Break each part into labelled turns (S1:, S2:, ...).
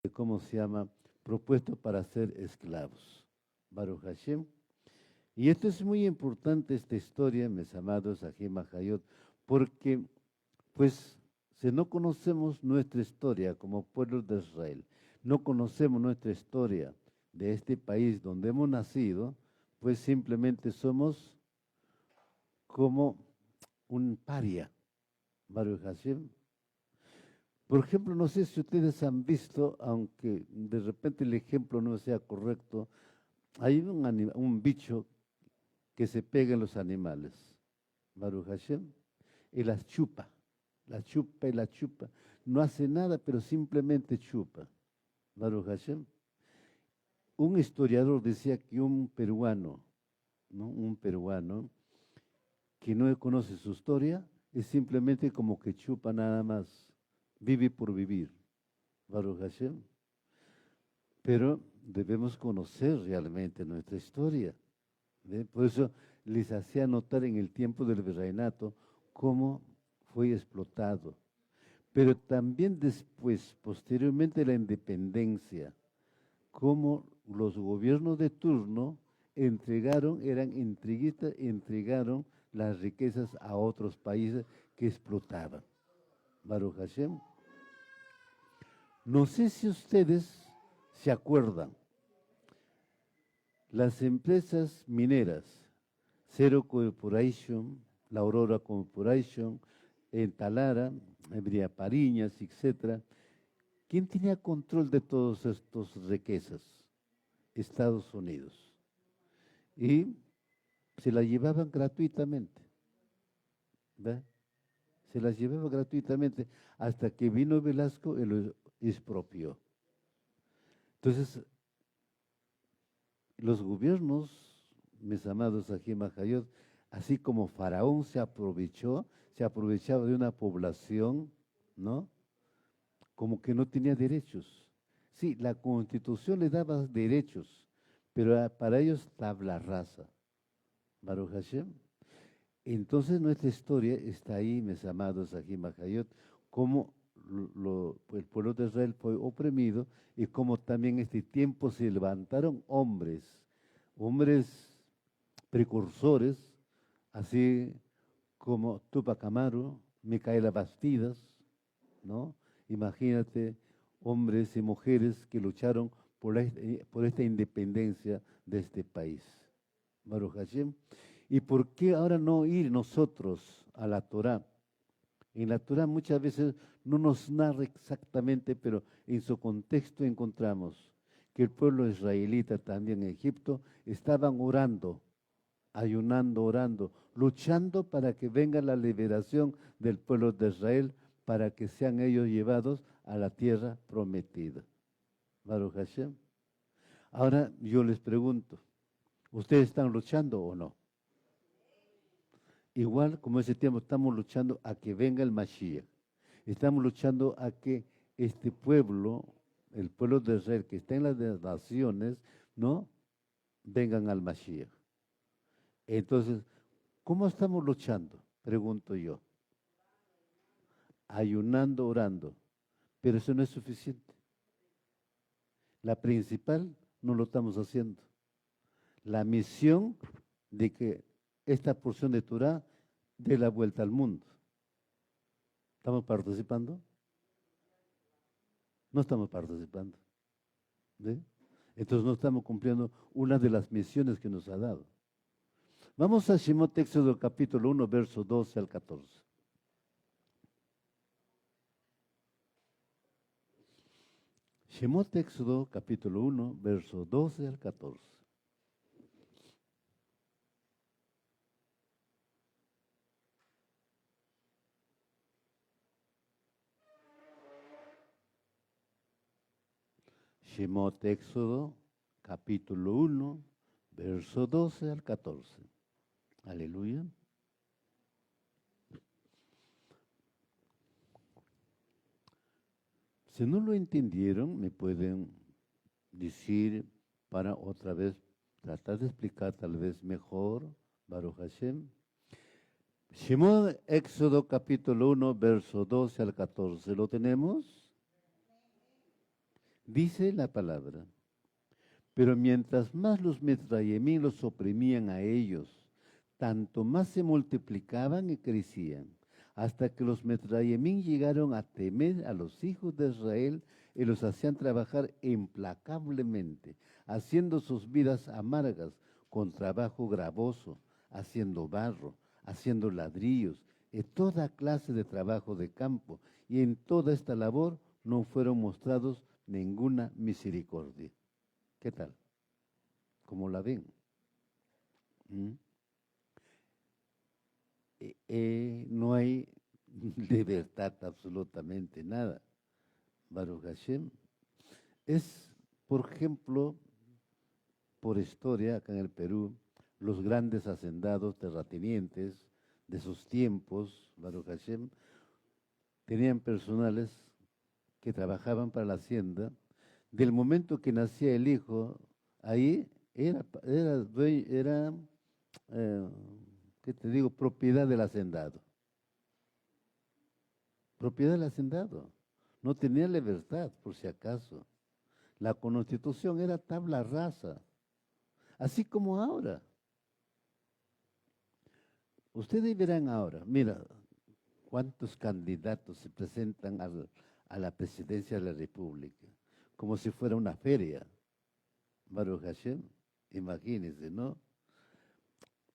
S1: ¿cómo se llama? Propuesto para ser esclavos. Baruch Hashem. Y esto es muy importante, esta historia, mis amados Ajim Hayot, porque, pues, si no conocemos nuestra historia como pueblo de Israel, no conocemos nuestra historia de este país donde hemos nacido, pues simplemente somos como un paria, Baruch Hashem. Por ejemplo, no sé si ustedes han visto, aunque de repente el ejemplo no sea correcto, hay un bicho que se pega en los animales, Baruch Hashem, y la chupa y la chupa. No hace nada, pero simplemente chupa, Baruch Hashem. Un historiador decía que un peruano, ¿no? Un peruano que no conoce su historia, es simplemente como que chupa nada más, vive por vivir, Baruch Hashem. Pero debemos conocer realmente nuestra historia. ¿Ve? Por eso les hacía notar en el tiempo del virreinato cómo fue explotado. Pero también después, posteriormente la independencia, cómo los gobiernos de turno eran intriguistas, entregaron las riquezas a otros países que explotaban. Baruch Hashem. No sé si ustedes se acuerdan, las empresas mineras, Zero Corporation, la Aurora Corporation, en Talara, en Pariñas, etc. ¿Quién tenía control de todas estas riquezas? Estados Unidos. Y se las llevaban gratuitamente. ¿Ve? Se las llevaba gratuitamente hasta que vino Velasco y lo expropió. Entonces, los gobiernos, mis amados Ajim Hayot, así como Faraón se aprovechaba de una población, ¿no? Como que no tenía derechos. Sí, la Constitución le daba derechos, pero para ellos tabla rasa. Baruch Hashem. Entonces nuestra historia está ahí, mis amados Ajim Hayot, cómo el pueblo de Israel fue oprimido y cómo también en este tiempo se levantaron hombres precursores, así como Tupac Amaru, Micaela Bastidas, ¿no? Imagínate, hombres y mujeres que lucharon por esta independencia de este país. Baruch Hashem. ¿Y por qué ahora no ir nosotros a la Torá? En la Torá muchas veces no nos narra exactamente, pero en su contexto encontramos que el pueblo israelita también en Egipto estaban orando, ayunando, orando, luchando para que venga la liberación del pueblo de Israel, para que sean ellos llevados a la tierra prometida. Baruch Hashem. Ahora yo les pregunto, ¿ustedes están luchando o no? Igual como ese tiempo estamos luchando a que venga el Mashiach. Estamos luchando a que este pueblo, el pueblo de Israel que está en las naciones, ¿no? Vengan al Mashiach. Entonces, ¿cómo estamos luchando? Pregunto yo. Ayunando, orando. Pero eso no es suficiente. La principal no lo estamos haciendo. La misión de que esta porción de Torah dé la vuelta al mundo. ¿Estamos participando? No estamos participando. ¿Ve? Entonces no estamos cumpliendo una de las misiones que nos ha dado. Vamos a Shemot Éxodo capítulo 1, verso 12 al 14. Shemot Éxodo capítulo 1, verso 12 al 14. Shemot Éxodo capítulo 1, verso 12 al 14. Aleluya. Si no lo entendieron, me pueden decir para otra vez tratar de explicar tal vez mejor, Baruch Hashem. Shemot Éxodo capítulo 1, verso 12 al 14. ¿Lo tenemos? Dice la palabra, pero mientras más los Mitzrayimim los oprimían a ellos, tanto más se multiplicaban y crecían, hasta que los Mitzrayimim llegaron a temer a los hijos de Israel y los hacían trabajar implacablemente, haciendo sus vidas amargas con trabajo gravoso, haciendo barro, haciendo ladrillos, y toda clase de trabajo de campo, y en toda esta labor no fueron mostrados ninguna misericordia. ¿Qué tal? ¿Cómo la ven? ¿Mm? No hay libertad absolutamente nada. Baruch Hashem es, por ejemplo, por historia, acá en el Perú, los grandes hacendados terratenientes de sus tiempos, Baruch Hashem, tenían personales que trabajaban para la hacienda. Del momento que nacía el hijo, ahí era ¿qué te digo? Propiedad del hacendado. Propiedad del hacendado. No tenía libertad, por si acaso. La Constitución era tabla rasa, así como ahora. Ustedes verán ahora, mira, cuántos candidatos se presentan a la presidencia de la República, como si fuera una feria. Baruch Hashem, imagínense, ¿no?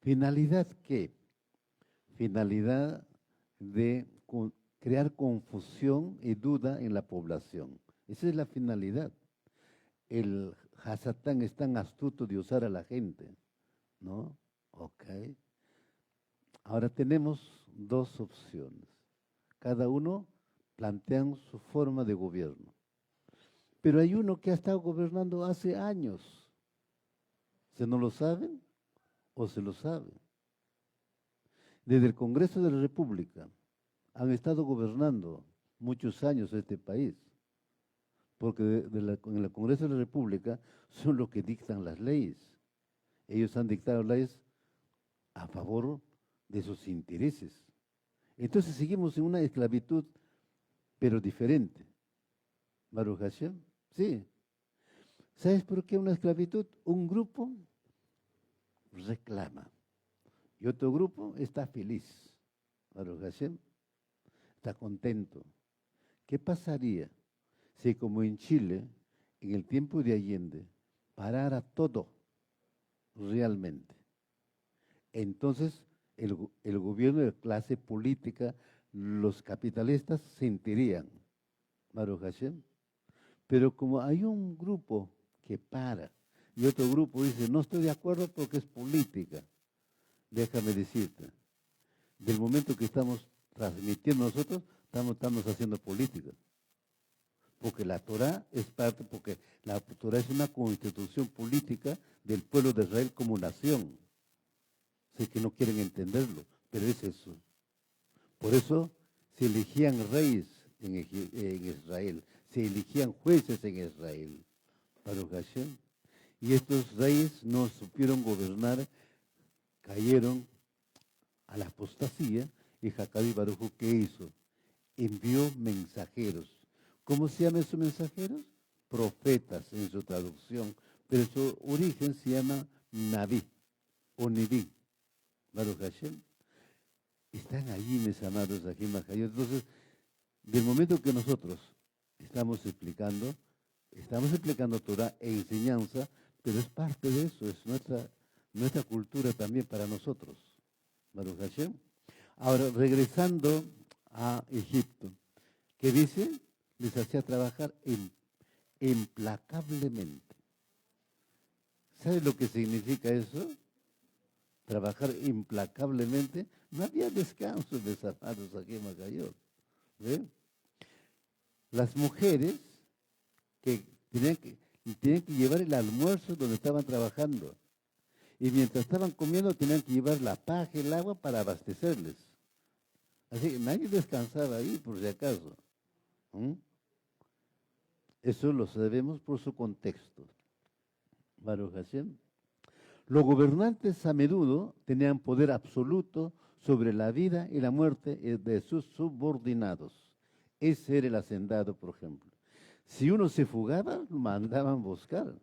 S1: ¿Finalidad qué? Finalidad de crear confusión y duda en la población. Esa es la finalidad. El Hasatán es tan astuto de usar a la gente, ¿no? Ok. Ahora tenemos dos opciones. Cada uno plantea su forma de gobierno. Pero hay uno que ha estado gobernando hace años. ¿Se no lo saben o se lo saben? Desde el Congreso de la República han estado gobernando muchos años este país, porque en el Congreso de la República son los que dictan las leyes. Ellos han dictado leyes a favor de sus intereses. Entonces seguimos en una esclavitud, pero diferente. Baruch Hashem, sí. ¿Sabes por qué una esclavitud? Un grupo reclama y otro grupo está feliz. Baruch Hashem está contento. ¿Qué pasaría si, como en Chile, en el tiempo de Allende, parara todo realmente? Entonces, el gobierno de clase política, los capitalistas sentirían, Baruch Hashem. Pero como hay un grupo que para y otro grupo dice, no estoy de acuerdo porque es política, déjame decirte, del momento que estamos transmitiendo nosotros, estamos haciendo política. Porque la Torah es parte, porque la Torah es una constitución política del pueblo de Israel como nación. Sé que no quieren entenderlo, pero es eso. Por eso se elegían reyes en Israel, se elegían jueces en Israel. Baruch Hashem. Y estos reyes no supieron gobernar, cayeron a la apostasía, y Jacob Baruj Hu, ¿qué hizo? Envió mensajeros. ¿Cómo se llaman esos mensajeros? Profetas en su traducción, pero su origen se llama Naví o Nibí. Baruch Hashem. Están allí, mis amados, aquí en Majayot. Entonces, del momento que nosotros estamos explicando Torah e enseñanza, pero es parte de eso, es nuestra cultura también para nosotros. Baruch Hashem. Ahora, regresando a Egipto, ¿qué dice? Les hacía trabajar implacablemente. ¿Sabe lo que significa eso? Trabajar implacablemente. No había descanso, mis amados, aquí en Majayot. ¿Ven? Las mujeres que tenían que llevar el almuerzo donde estaban trabajando. Y mientras estaban comiendo tenían que llevar la paja, el agua para abastecerles. Así que nadie descansaba ahí, por si acaso. Eso lo sabemos por su contexto. Baruch Hashem. Los gobernantes a menudo tenían poder absoluto sobre la vida y la muerte de sus subordinados. Ese era el hacendado, por ejemplo. Si uno se fugaba, lo mandaban buscar.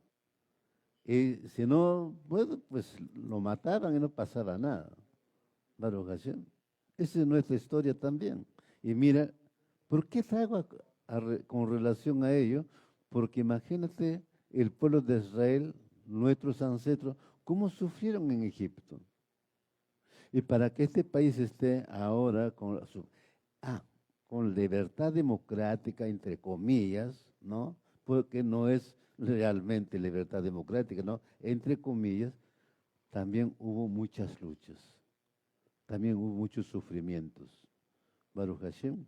S1: Y si no, bueno, pues lo mataban y no pasaba nada. Baruch Hashem. Esa es nuestra historia también. Y mira, ¿por qué traigo con relación a ello? Porque imagínate el pueblo de Israel, nuestros ancestros, cómo sufrieron en Egipto. Y para que este país esté ahora con libertad democrática, entre comillas, ¿no? Porque no es realmente libertad democrática, ¿no? Entre comillas, también hubo muchas luchas, también hubo muchos sufrimientos. Baruch Hashem.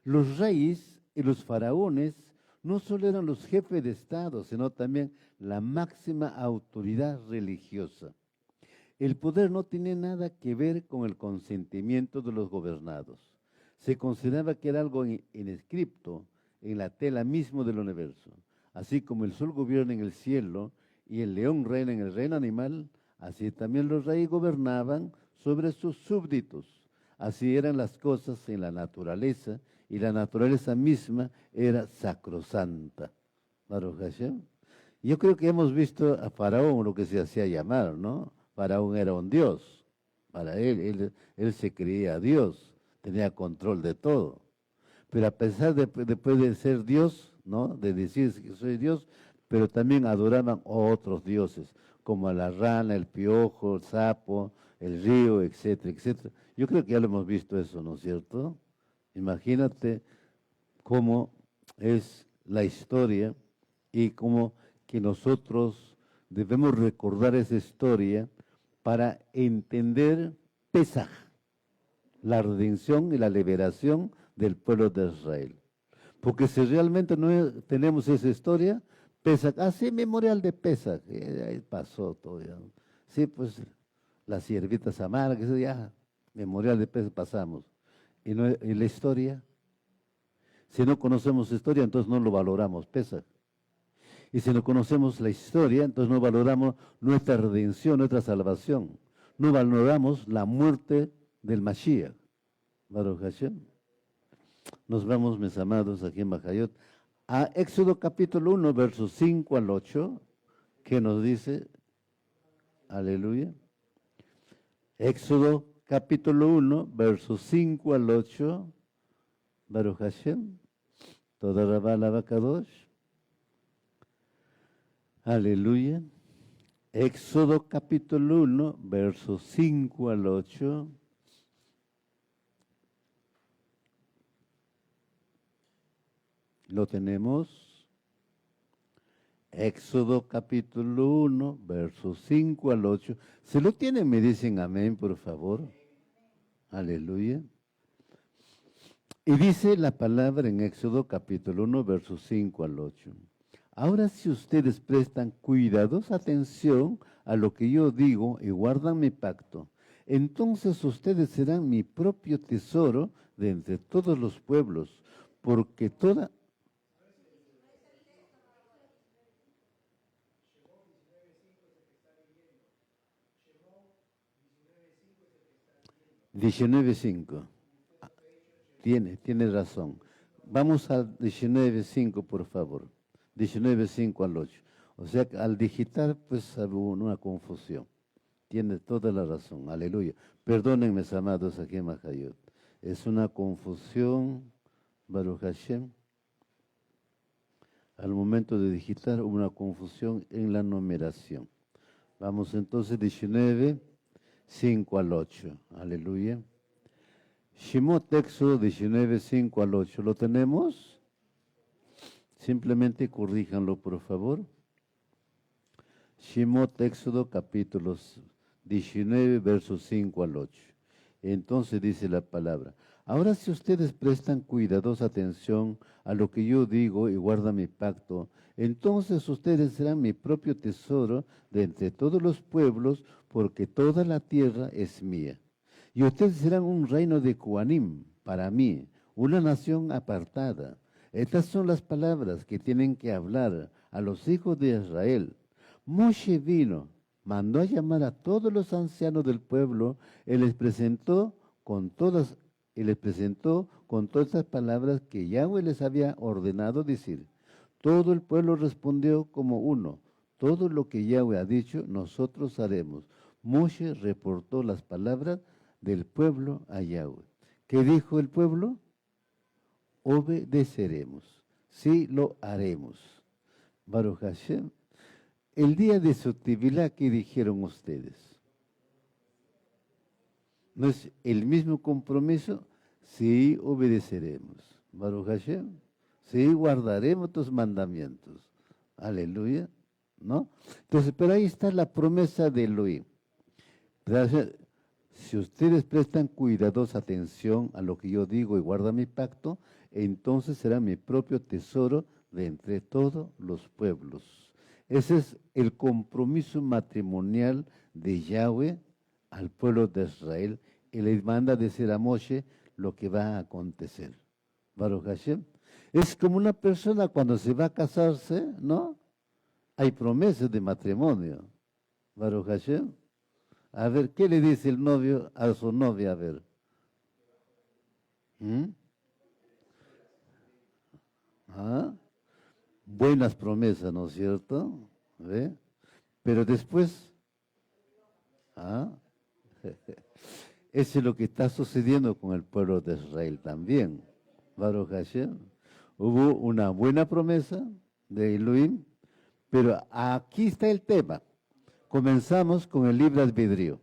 S1: Los reyes y los faraones no solo eran los jefes de Estado, sino también la máxima autoridad religiosa. El poder no tiene nada que ver con el consentimiento de los gobernados. Se consideraba que era algo inscripto en la tela mismo del universo. Así como el sol gobierna en el cielo y el león reina en el reino animal, así también los reyes gobernaban sobre sus súbditos. Así eran las cosas en la naturaleza, y la naturaleza misma era sacrosanta. Baruch Hashem. Yo creo que hemos visto a Faraón lo que se hacía llamar, ¿no? Faraón era un dios. Para él se creía Dios, tenía control de todo. Pero a pesar después de ser Dios, ¿no? De decir que soy Dios, pero también adoraban otros dioses, como a la rana, el piojo, el sapo, el río, etcétera, etcétera. Yo creo que ya lo hemos visto eso, ¿no es cierto? Imagínate cómo es la historia y cómo que nosotros debemos recordar esa historia para entender Pesaj, la redención y la liberación del pueblo de Israel. Porque si realmente no tenemos esa historia, Pesaj, sí, memorial de Pesaj, ahí pasó todo ya. Sí, pues las hierbitas amargas, eso ya, memorial de Pesaj pasamos. Y la historia, si no conocemos historia, entonces no lo valoramos, Pesaj. Y si no conocemos la historia, entonces no valoramos nuestra redención, nuestra salvación. No valoramos la muerte del Mashiach. Baruch Hashem. Nos vamos, mis amados, aquí en Bajayot, a Éxodo capítulo 1, versos 5 al 8, que nos dice, aleluya. Éxodo capítulo 1, versos 5 al 8, Baruch Hashem. Toda Rabá la Kadosh. Aleluya. Éxodo capítulo 1, versos 5 al 8. ¿Lo tenemos? Éxodo capítulo 1, versos 5 al 8. Si lo tienen, me dicen amén, por favor. Aleluya. Y dice la palabra en Éxodo capítulo 1, versos 5 al 8. Ahora si ustedes prestan cuidadosa atención a lo que yo digo y guardan mi pacto, entonces ustedes serán mi propio tesoro de entre todos los pueblos, porque toda... 19.5. Tiene razón. Vamos al 19.5, por favor. 19.5 al 8. O sea, que al digitar, pues hubo una confusión. Tiene toda la razón. Aleluya. Perdónenme, amados, aquí en Majayot. Es una confusión, Baruch Hashem. Al momento de digitar, hubo una confusión en la numeración. Vamos entonces, 19.5 al 8. Aleluya. Shemot, Éxodo 19.5 al 8. ¿Lo tenemos? Simplemente corríjanlo, por favor. Shemot, Éxodo, capítulos 19, versos 5 al 8. Entonces dice la palabra: ahora si ustedes prestan cuidadosa atención a lo que yo digo y guardan mi pacto, entonces ustedes serán mi propio tesoro de entre todos los pueblos, porque toda la tierra es mía. Y ustedes serán un reino de Coanim para mí, una nación apartada. Estas son las palabras que tienen que hablar a los hijos de Israel. Moshe vino, mandó a llamar a todos los ancianos del pueblo y les presentó con todas estas palabras que Yahweh les había ordenado decir. todo el pueblo respondió como uno. Todo lo que Yahweh ha dicho, nosotros haremos. Moshe reportó las palabras del pueblo a Yahweh. ¿Qué dijo el pueblo? Obedeceremos. Sí, lo haremos. Baruch Hashem. El día de su Tevilá, ¿qué dijeron ustedes? ¿No es el mismo compromiso? Sí, obedeceremos. Baruch Hashem. Sí, guardaremos tus mandamientos. Aleluya. ¿No? Entonces, pero ahí está la promesa de Elohim. Si ustedes prestan cuidadosa atención a lo que yo digo y guardan mi pacto, entonces será mi propio tesoro de entre todos los pueblos. Ese es el compromiso matrimonial de Yahweh al pueblo de Israel y les manda decir a Moshe lo que va a acontecer. Baruch Hashem. Es como una persona cuando se va a casarse, ¿no? Hay promesas de matrimonio. Baruch Hashem. A ver, ¿qué le dice el novio a su novia? A ver. ¿Ah? Buenas promesas, ¿no es cierto? ¿Ve? Pero después, eso es lo que está sucediendo con el pueblo de Israel también. Baruch Hashem. Hubo una buena promesa de Elohim, pero aquí está el tema. Comenzamos con el libre albedrío.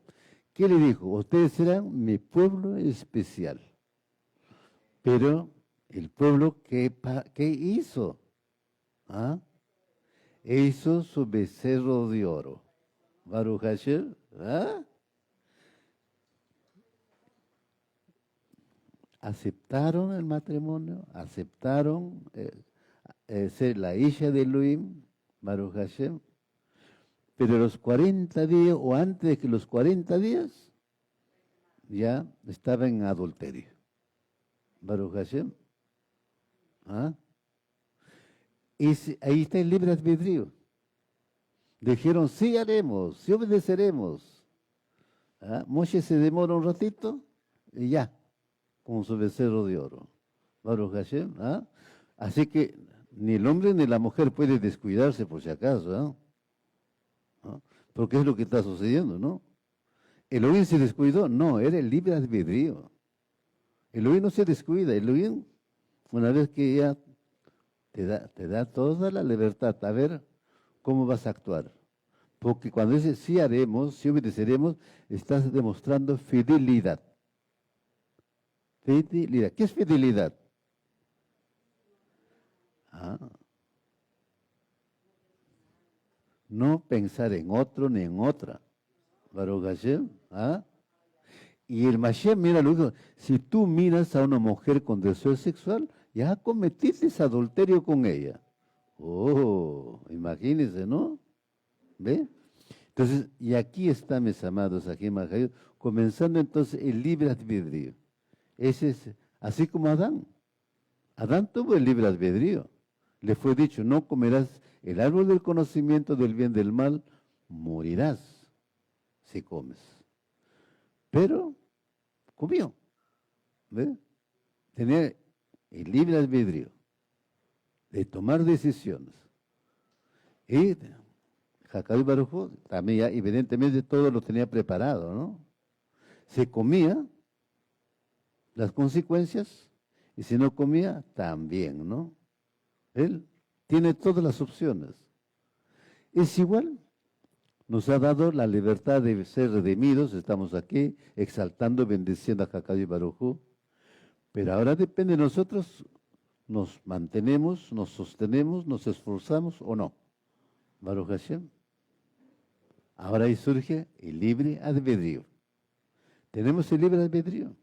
S1: ¿Qué le dijo? Ustedes serán mi pueblo especial. Pero el pueblo, ¿qué hizo? Hizo su becerro de oro. Baruch Hashem. Aceptaron el matrimonio, aceptaron ser la hija de Elohim, Baruch Hashem. Pero los 40 días, o antes de que los 40 días, ya estaba en adulterio. Baruch Hashem. Y ahí está el libre albedrío. Dijeron, sí haremos, sí obedeceremos. Moshe se demora un ratito y ya, con su becerro de oro. Baruch Hashem. Así que ni el hombre ni la mujer puede descuidarse por si acaso. Porque es lo que está sucediendo, ¿no? Elohim se descuidó, no, era el libre albedrío. Elohim no se descuida, Elohim, una vez que ya te da toda la libertad, a ver cómo vas a actuar. Porque cuando dice sí haremos, sí obedeceremos, estás demostrando fidelidad. Fidelidad. ¿Qué es fidelidad? No pensar en otro ni en otra. Baruch Hashem. Y el Mashiach, mira, lo dijo, si tú miras a una mujer con deseo sexual, ya cometiste adulterio con ella. Oh, imagínense, ¿no? ¿Ve? Entonces, y aquí está, mis amados, aquí en Mahayot, comenzando entonces el libre albedrío. Ese es, así como Adán. Adán tuvo el libre albedrío. Le fue dicho, no comerás el árbol del conocimiento del bien y del mal, morirás si comes. Pero comió. ¿Ve? Tenía el libre albedrío de tomar decisiones. Y Jacob y Baruj Hu también ya evidentemente todo lo tenía preparado, ¿no? Se comía las consecuencias y si no comía, también, ¿no? Él tiene todas las opciones. Es igual, nos ha dado la libertad de ser redimidos, estamos aquí exaltando, bendiciendo a Jacob y Baruj Hu, pero ahora depende de nosotros, nos mantenemos, nos sostenemos, nos esforzamos o no. Baruch Hashem. Ahora ahí surge el libre albedrío. Tenemos el libre albedrío.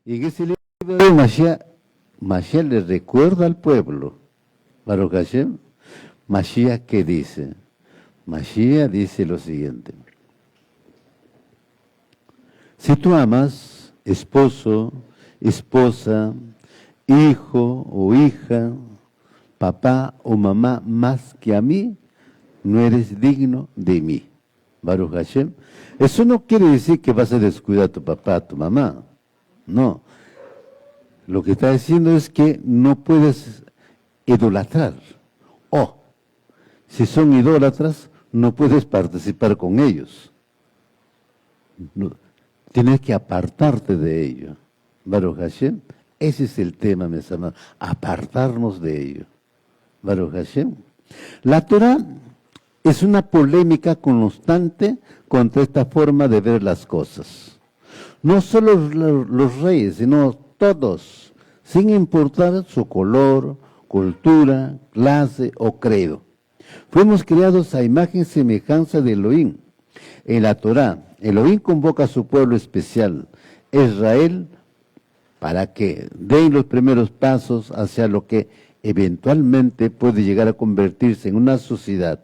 S1: Y en ese libre albedrío Mashiach le recuerda al pueblo. Baruch Hashem. Mashiach, ¿qué dice? Mashiach dice lo siguiente. Si tú amas, esposo, esposa, hijo o hija, papá o mamá más que a mí, no eres digno de mí. Baruch Hashem. Eso no quiere decir que vas a descuidar a tu papá, a tu mamá. No. Lo que está diciendo es que no puedes idolatrar. O, si son idólatras, no puedes participar con ellos. No, tienes que apartarte de ello. Baruch Hashem, ese es el tema, mis amados, apartarnos de ello. Baruch Hashem. La Torah es una polémica constante contra esta forma de ver las cosas. No solo los reyes, sino todos, sin importar su color, cultura, clase o credo. Fuimos creados a imagen y semejanza de Elohim. En la Torah, Elohim convoca a su pueblo especial, Israel, para que den los primeros pasos hacia lo que eventualmente puede llegar a convertirse en una sociedad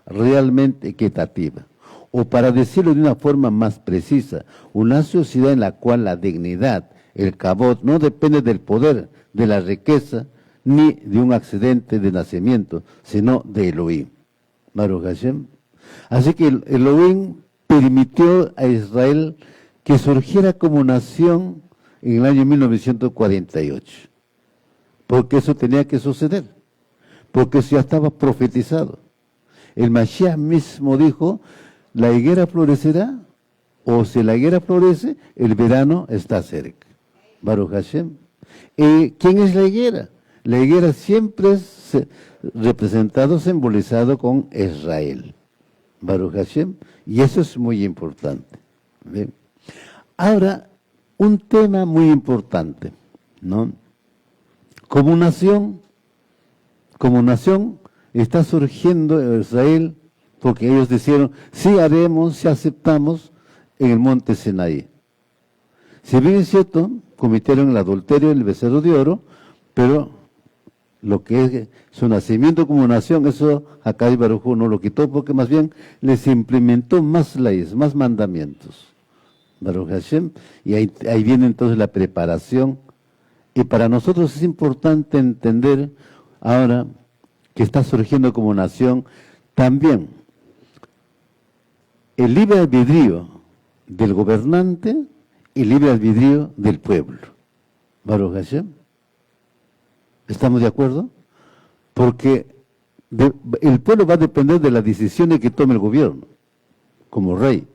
S1: realmente equitativa. O para decirlo de una forma más precisa, una sociedad en la cual la dignidad, el kabod, no depende del poder, de la riqueza, ni de un accidente de nacimiento, sino de Elohim. Baruch Hashem. Así que Elohim permitió a Israel que surgiera como nación en el año 1948. Porque eso tenía que suceder. Porque eso ya estaba profetizado. El Mashiach mismo dijo, la higuera florecerá, o si la higuera florece, el verano está cerca. Baruch Hashem. ¿Quién es la higuera? La higuera siempre es representado, simbolizado con Israel. Baruch Hashem. Y eso es muy importante. ¿Bien? Ahora, un tema muy importante, ¿no? Como nación está surgiendo Israel porque ellos dijeron, sí haremos, sí aceptamos en el monte Sinaí. Si bien es cierto, cometieron el adulterio, el becerro de oro, pero lo que es su nacimiento como nación, eso Hakadosh Baruj Hu no lo quitó porque más bien les implementó más leyes, más mandamientos. Baruch Hashem, y ahí viene entonces la preparación. Y para nosotros es importante entender ahora que está surgiendo como nación también el libre albedrío del gobernante y el libre albedrío del pueblo. Baruch Hashem. ¿Estamos de acuerdo? Porque el pueblo va a depender de las decisiones que tome el gobierno, como rey.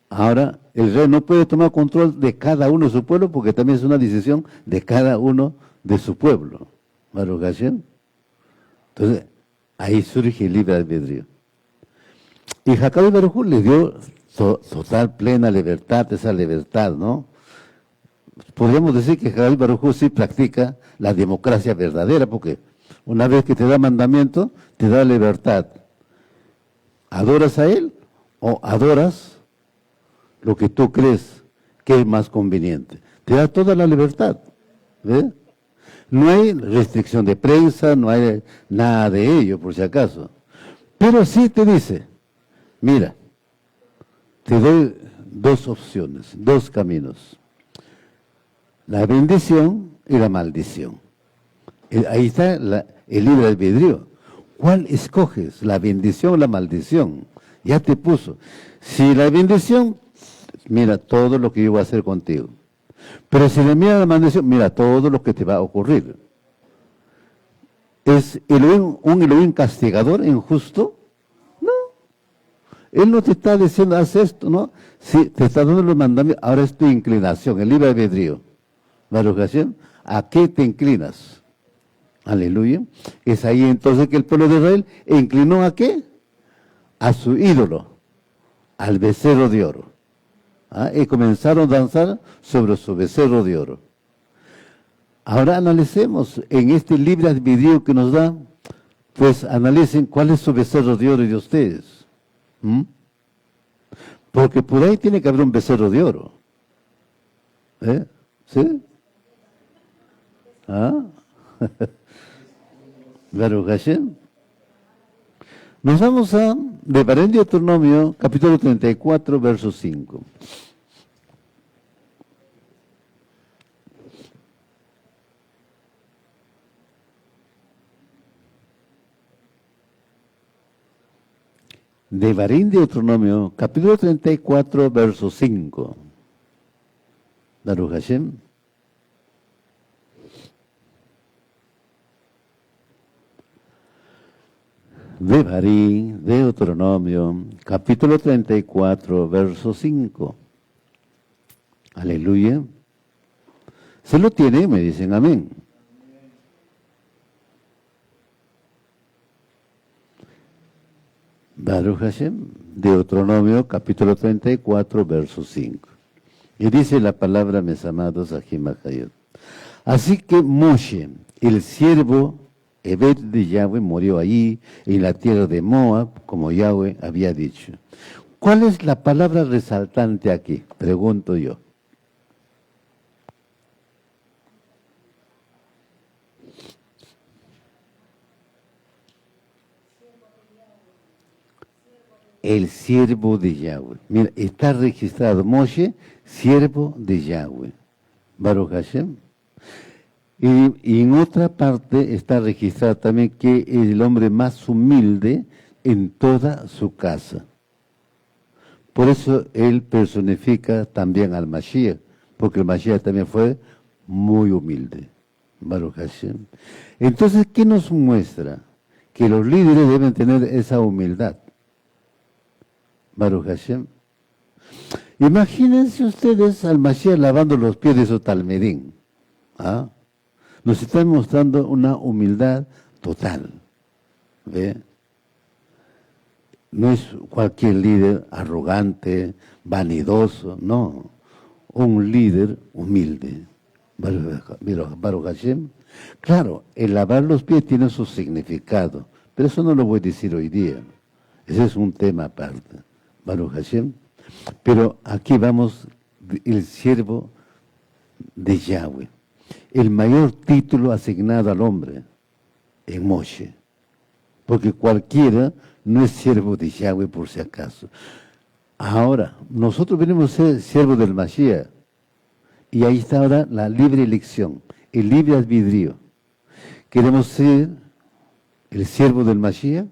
S1: Ahora, el rey no puede tomar control de cada uno de su pueblo porque también es una decisión de cada uno de su pueblo. Baruch Hashem. Entonces, ahí surge el libre albedrío. Y Hakadosh Baruj Hu le dio total, plena libertad, esa libertad, ¿no? Podríamos decir que Hakadosh Baruj Hu sí practica la democracia verdadera, porque una vez que te da mandamiento, te da libertad. ¿Adoras a él o adoras lo que tú crees que es más conveniente? Te da toda la libertad. ¿Ves? No hay restricción de prensa, no hay nada de ello, por si acaso. Pero sí te dice, mira, te doy dos opciones, dos caminos. La bendición y la maldición. Ahí está el libre albedrío. ¿Cuál escoges? ¿La bendición o la maldición? Ya te puso. Si la bendición, mira todo lo que yo voy a hacer contigo. Pero si le mira la maldición, mira todo lo que te va a ocurrir. ¿Es Elohim, un Elohim castigador, injusto? No. Él no te está diciendo, haz esto, ¿no? Sí, te está dando los mandamientos. Ahora es tu inclinación, el libre albedrío. Baruch Hashem, ¿a qué te inclinas? Aleluya. Es ahí entonces que el pueblo de Israel inclinó ¿a qué? A su ídolo, al becerro de oro. Y comenzaron a danzar sobre su becerro de oro. Ahora analicemos en este libre albedrío que nos da, pues analicen cuál es su becerro de oro de ustedes. Porque por ahí tiene que haber un becerro de oro. ¿Sí? Baruch Hashem. Nos vamos a Devarim de Deuteronomio, capítulo 34, verso 5. Devarim de Deuteronomio, capítulo 34, verso 5. Baruch Hashem. Devarim, Deuteronomio, capítulo 34, verso 5. Aleluya. ¿Se lo tiene? Me dicen amén. Baruch Hashem, Deuteronomio, capítulo 34, verso 5. Y dice la palabra, mis amados, Ajim Hayot. Así que Moshe, el siervo Ebed de Yahweh, murió allí, en la tierra de Moab, como Yahweh había dicho. ¿Cuál es la palabra resaltante aquí? Pregunto yo. El siervo de Yahweh. Mira, está registrado Moshe, siervo de Yahweh. Baruch Hashem. Y en otra parte está registrado también que es el hombre más humilde en toda su casa. Por eso él personifica también al Mashiach, porque el Mashiach también fue muy humilde. Baruch Hashem. Entonces, ¿qué nos muestra? Que los líderes deben tener esa humildad. Baruch Hashem. Imagínense ustedes al Mashiach lavando los pies de su talmidín. ¿Ah? Nos están mostrando una humildad total. ¿Ve? No es cualquier líder arrogante, vanidoso, no. Un líder humilde. Baruch Hashem. Claro, el lavar los pies tiene su significado, pero eso no lo voy a decir hoy día. Ese es un tema aparte. Baruch Hashem. Pero aquí vamos, el siervo de Yahweh. El mayor título asignado al hombre en Moshe. Porque cualquiera no es siervo de Yahweh por si acaso. Ahora, nosotros venimos a ser siervos del Mashiach. Y ahí está ahora la libre elección, el libre albedrío. ¿Queremos ser el siervo del Mashiach?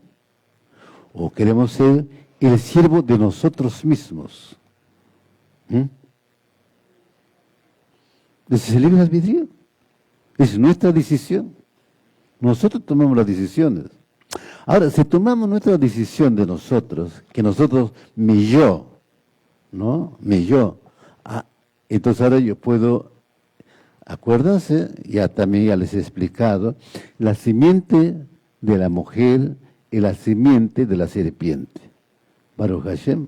S1: ¿O queremos ser el siervo de nosotros mismos? Ese es el libre albedrío. Es nuestra decisión. Nosotros tomamos las decisiones. Ahora, si tomamos nuestra decisión de nosotros, que nosotros, mi yo, ¿no? Mi yo. Entonces ahora yo puedo, acuérdense, también ya les he explicado, la simiente de la mujer y la simiente de la serpiente. Baruch Hashem.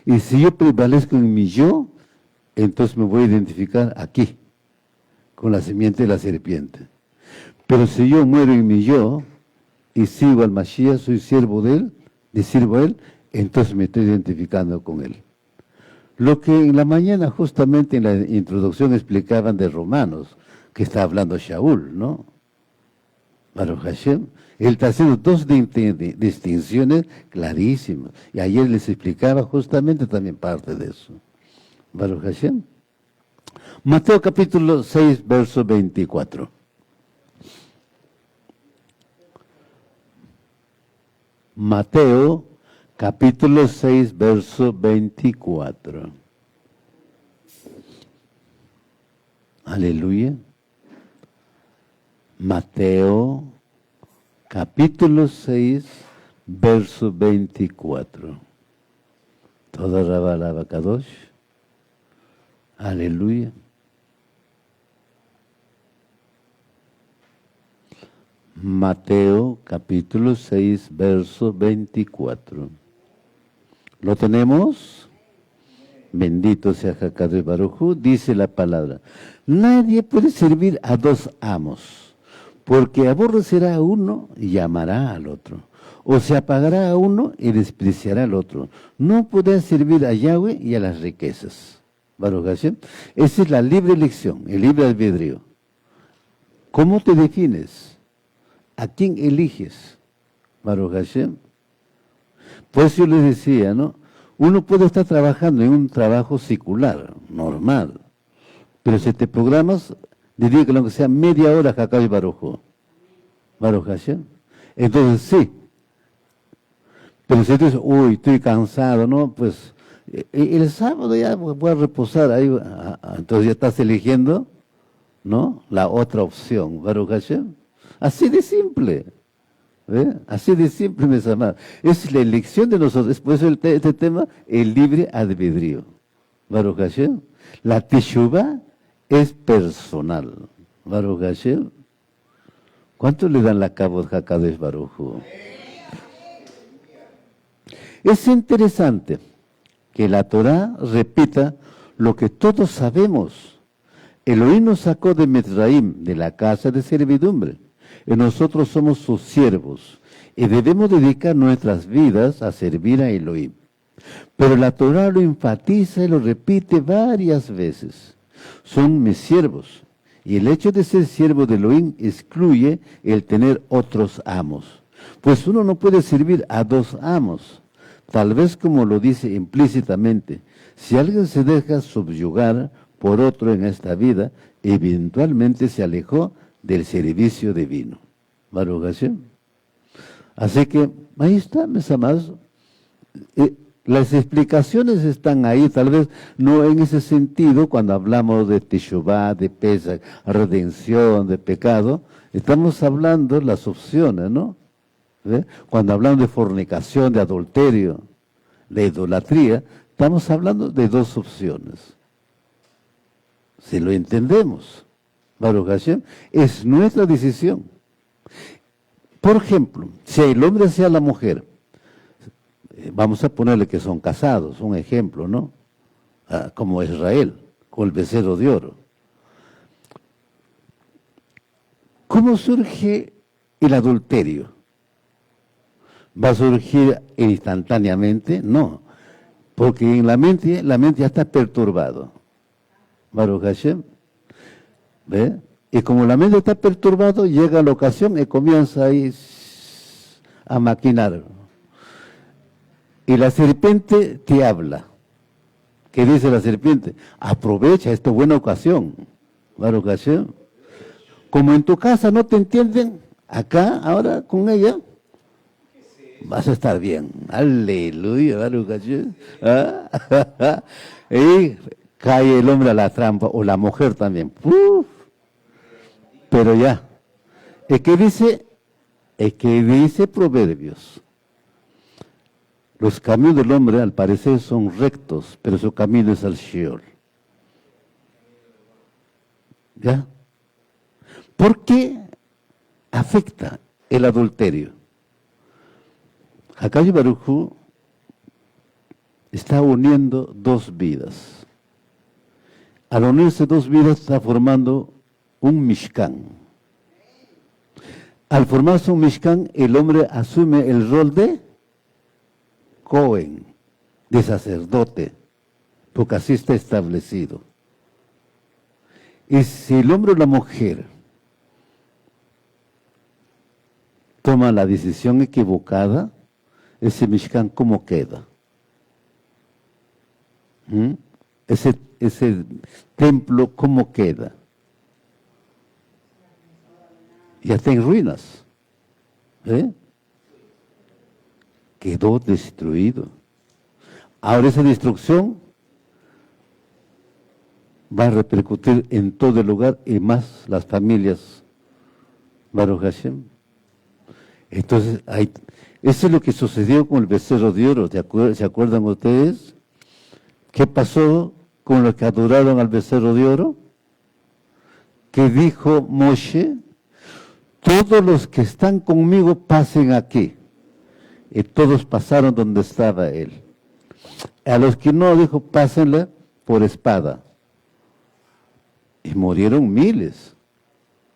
S1: Y si yo prevalezco en mi yo, entonces me voy a identificar aquí, con la simiente de la serpiente. Pero si yo muero en mi yo y sigo al Mashiach, soy siervo de él, le sirvo a él, entonces me estoy identificando con él. Lo que en la mañana justamente en la introducción explicaban de Romanos, que está hablando Shaul, ¿no? Baruch Hashem. Él está haciendo dos distinciones clarísimas. Y ayer les explicaba justamente también parte de eso. Baruch Hashem. Mateo capítulo 6, verso 24. Mateo capítulo 6, verso 24. Aleluya. Mateo capítulo 6, verso 24. Toda Rabba Kadosh. Aleluya. Mateo capítulo 6, verso 24. ¿Lo tenemos? Bendito sea Hakadosh Baruj Hu. Dice la palabra: nadie puede servir a dos amos, porque aborrecerá a uno y amará al otro, o se apagará a uno y despreciará al otro. No podrá servir a Yahweh y a las riquezas. Baruch Hashem. Esa es la libre elección, el libre albedrío. ¿Cómo te defines? ¿A quién eliges? Baruch Hashem. Pues yo les decía, ¿no? Uno puede estar trabajando en un trabajo secular, normal, pero si te programas, diría que lo que sea media hora Hakadosh Baruj Hu. Baruch Hashem. Entonces sí. Pero si tú dices, uy, estoy cansado, ¿no? Pues el sábado ya voy a reposar ahí. Entonces ya estás eligiendo, ¿no? La otra opción. Baruch Hashem. Así de simple. ¿Ve? Así de siempre, mis amados. Es la elección de nosotros. Es por eso este tema, el libre albedrío. Baruch Hashem. La Teshuvah es personal. Baruch Hashem. ¿Cuánto le dan la Kabod HaKadosh Baruj Hu? Es interesante que la Torah repita lo que todos sabemos. Elohim nos sacó de Mitzrayim, de la casa de servidumbre, y nosotros somos sus siervos, y debemos dedicar nuestras vidas a servir a Elohim. Pero la Torah lo enfatiza y lo repite varias veces. Son mis siervos, y el hecho de ser siervo de Elohim excluye el tener otros amos. Pues uno no puede servir a dos amos. Tal vez como lo dice implícitamente, si alguien se deja subyugar por otro en esta vida, eventualmente se alejó del servicio divino. Baruch Hashem. Así que, ahí está, mis amados. Las explicaciones están ahí, tal vez no en ese sentido, cuando hablamos de Teshuvah, de Pesach, redención, de pecado, estamos hablando las opciones, ¿no? ¿Ve? Cuando hablamos de fornicación, de adulterio, de idolatría, estamos hablando de dos opciones. Si lo entendemos, Baruch Hashem, es nuestra decisión. Por ejemplo, si el hombre sea la mujer, vamos a ponerle que son casados, un ejemplo, ¿no? Como Israel, con el becerro de oro. ¿Cómo surge el adulterio? ¿Va a surgir instantáneamente? No, porque en la mente ya está perturbado. Baruch Hashem, ¿ve? Y como la mente está perturbado, llega la ocasión y comienza ahí a maquinar. Y la serpiente te habla. ¿Qué dice la serpiente? Aprovecha esta buena ocasión. Baruch Hashem. Como en tu casa no te entienden, acá, ahora con ella, vas a estar bien. Aleluya, Baruch Hashem. ¿Ah? Y cae el hombre a la trampa, o la mujer también. ¡Puf! Pero ya. Es que dice Proverbios. Los caminos del hombre al parecer son rectos, pero su camino es al Sheol. ¿Ya? ¿Por qué afecta el adulterio? HaKadosh Baruj Hu está uniendo dos vidas. Al unirse dos vidas está formando un Mishkan. Al formarse un Mishkan, el hombre asume el rol de Cohen, de sacerdote, porque así está establecido. Y si el hombre o la mujer toma la decisión equivocada, ese Mishkan, ¿cómo queda? Ese templo, ¿cómo queda? Ya está en ruinas. Quedó destruido. Ahora esa destrucción va a repercutir en todo el lugar y más las familias. Baruch Hashem. Entonces, eso es lo que sucedió con el becerro de oro. ¿Se acuerdan ustedes? ¿Qué pasó con los que adoraron al becerro de oro? Que dijo Moshe: todos los que están conmigo pasen aquí. Y todos pasaron donde estaba él. A los que no, dijo, pásenla por espada. Y murieron miles.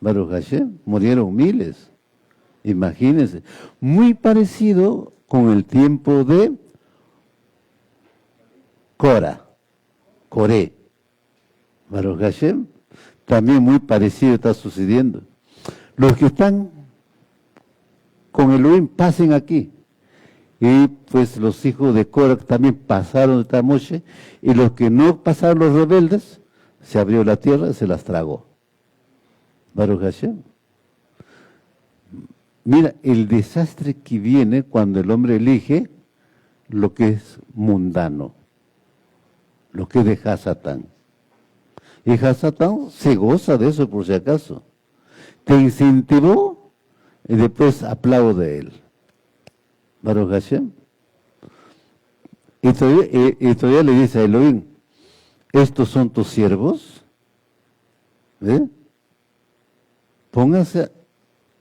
S1: Baruch Hashem, murieron miles. Imagínense. Muy parecido con el tiempo de Coré. Baruch Hashem, también muy parecido está sucediendo. Los que están con Elohim pasen aquí. Y pues los hijos de Korah también pasaron de Moshe, y los que no pasaron, los rebeldes, se abrió la tierra y se las tragó. Baruch Hashem. Mira, el desastre que viene cuando el hombre elige lo que es mundano, lo que es de Hasatán. Y Hasatán se goza de eso, por si acaso. Te incentivó y después aplaude él. Baruch Hashem. Y todavía le dice a Elohim, ¿estos son tus siervos? ¿Eh? Pónganse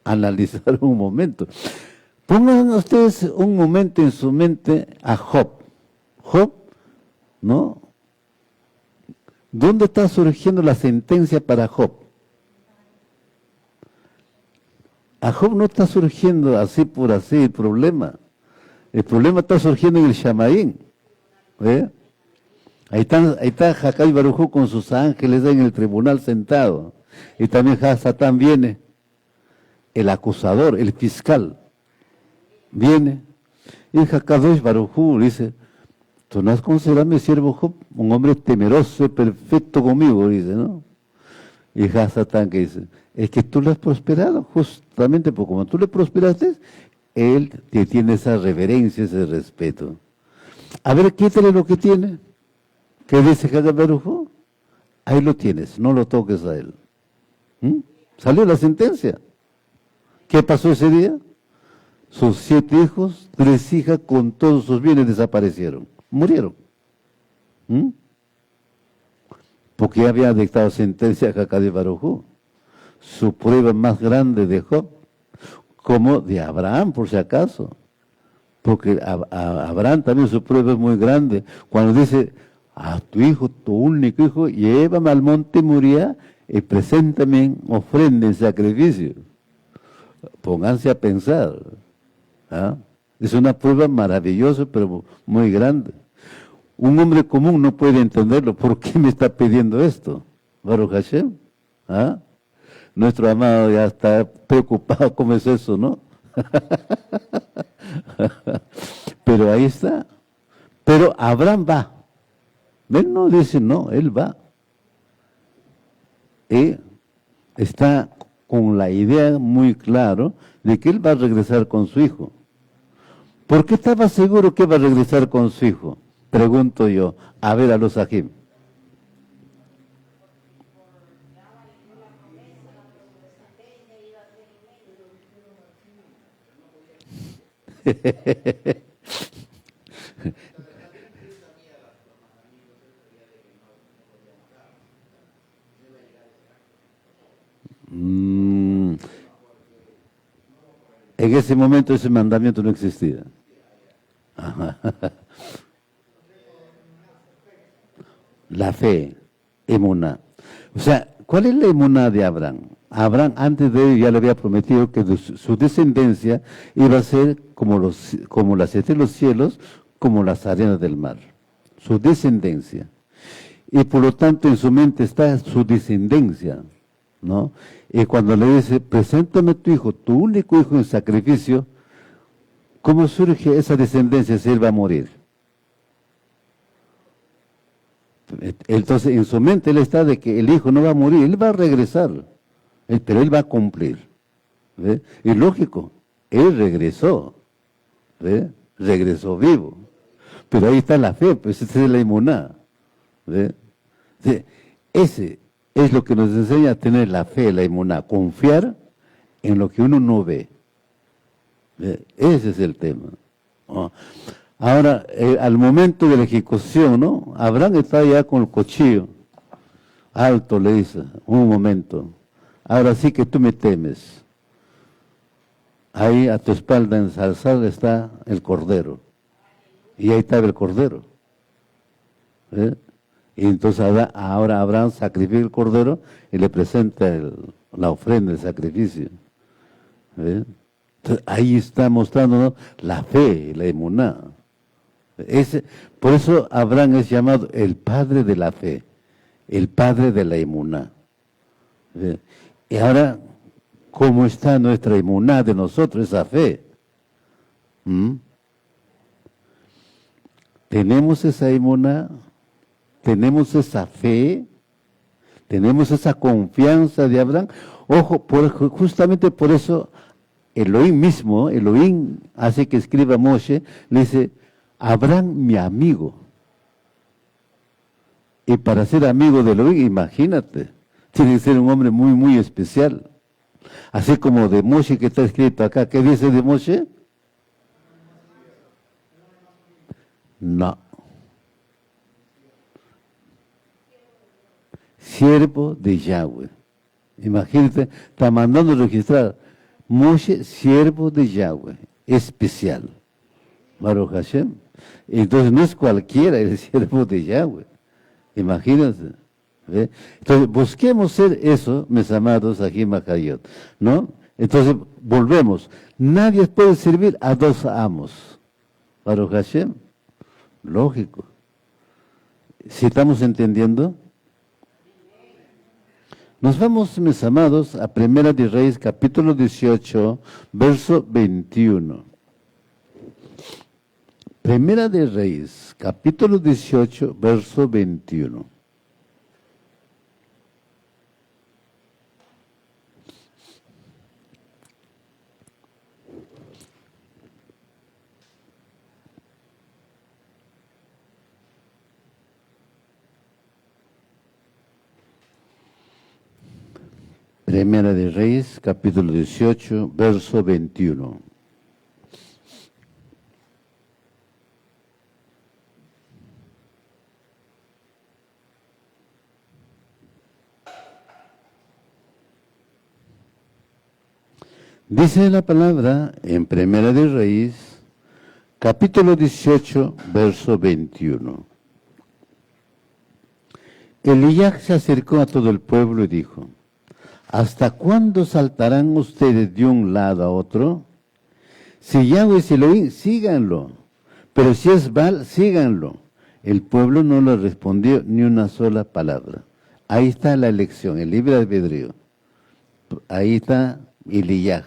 S1: a analizar un momento. Pongan ustedes un momento en su mente a Job. Job, ¿no? ¿Dónde está surgiendo la sentencia para Job? A Job no está surgiendo así por así el problema. El problema está surgiendo en el Shamaín. ¿Eh? Ahí está Hakkai Baruj Hu con sus ángeles en el tribunal sentado. Y también Satán viene, el acusador, el fiscal. Viene. Y Hakadosh Baruj Hu dice, tú no has considerado a mi siervo Job un hombre temeroso y perfecto conmigo, dice, ¿no? Y Satán que dice, es que tú le has prosperado, justamente porque como tú le prosperaste, él te tiene esa reverencia, ese respeto. A ver, quítale lo que tiene. ¿Qué dice Hakkai Baruj Hu? Ahí lo tienes, no lo toques a él. Salió la sentencia. ¿Qué pasó ese día? Sus 7 hijos, 3 hijas con todos sus bienes desaparecieron, murieron. Porque ya había dictado sentencia a Hakkai Baruj Hu. Su prueba más grande de Job, como de Abraham, por si acaso. Porque Abraham también su prueba es muy grande. Cuando dice, a tu hijo, tu único hijo, llévame al monte Moría y preséntame en ofrenda, en sacrificio. Pónganse a pensar. ¿Ah? Es una prueba maravillosa, pero muy grande. Un hombre común no puede entenderlo. ¿Por qué me está pidiendo esto? Baruch Hashem. ¿Ah? Nuestro amado ya está preocupado. ¿Cómo es eso, no? Pero ahí está. Pero Abraham va. Él no dice no, él va. Y está con la idea muy clara de que él va a regresar con su hijo. ¿Por qué estaba seguro que va a regresar con su hijo? Pregunto yo, a ver a los Ajim. En ese momento ese mandamiento no existía. Ajá. La fe, emuná. O sea, ¿cuál es la emuná de Abraham? Abraham antes de él ya le había prometido que su descendencia iba a ser como las estrellas de los cielos, como las arenas del mar. Su descendencia. Y por lo tanto en su mente está su descendencia, ¿no? Y cuando le dice, preséntame a tu hijo, tu único hijo en sacrificio, ¿cómo surge esa descendencia si él va a morir? Entonces en su mente él está de que el hijo no va a morir, él va a regresar, pero él va a cumplir. ¿Ve? Y lógico, él regresó, ¿ve? Regresó vivo. Pero ahí está la fe, pues esa es la emuná. ¿Ve? Sí, ese es lo que nos enseña a tener la fe, la emuná, confiar en lo que uno no ve. ¿Ve? Ese es el tema. ¿No? Ahora, al momento de la ejecución, ¿no? Abraham está ya con el cuchillo. Alto, le dice, un momento. Ahora sí que tú me temes. Ahí a tu espalda ensalzada está el cordero. Y ahí estaba el cordero. ¿Eh? Y entonces ahora Abraham sacrifica el cordero y le presenta la ofrenda, el sacrificio. ¿Eh? Entonces, ahí está mostrándonos la fe, la emuná. Por eso Abraham es llamado el padre de la fe, el padre de la emuná. ¿Eh? Y ahora, ¿cómo está nuestra emuná de nosotros, esa fe? ¿Tenemos esa emuná? ¿Tenemos esa fe? ¿Tenemos esa confianza de Abraham? Ojo, justamente por eso Elohim mismo, Elohim hace que escriba Moshe, le dice, Abraham mi amigo. Y para ser amigo de Elohim, imagínate, tiene que ser un hombre muy, muy especial. Así como de Moshe que está escrito acá. ¿Qué dice de Moshe? No. Siervo de Yahweh. Imagínate, está mandando registrar. Moshe, siervo de Yahweh. Especial. Baruch Hashem. Entonces no es cualquiera el siervo de Yahweh. Imagínense. ¿Ve? Entonces busquemos ser eso, mis amados Ajim Hayot, ¿no? Entonces volvemos. Nadie puede servir a dos amos. Baruch Hashem. Lógico. ¿Sí estamos entendiendo? Nos vamos, mis amados, a Primera de Reyes, capítulo 18, verso 21. Primera de Reyes, capítulo 18, verso 21. Primera de Reyes, capítulo 18, verso 21. Dice la palabra en Primera de Reyes, capítulo 18, verso 21. Elías se acercó a todo el pueblo y dijo: ¿hasta cuándo saltarán ustedes de un lado a otro? Si Yahweh es Elohim, síganlo. Pero si es Baal, síganlo. El pueblo no le respondió ni una sola palabra. Ahí está la elección, el libre albedrío. Ahí está Elías,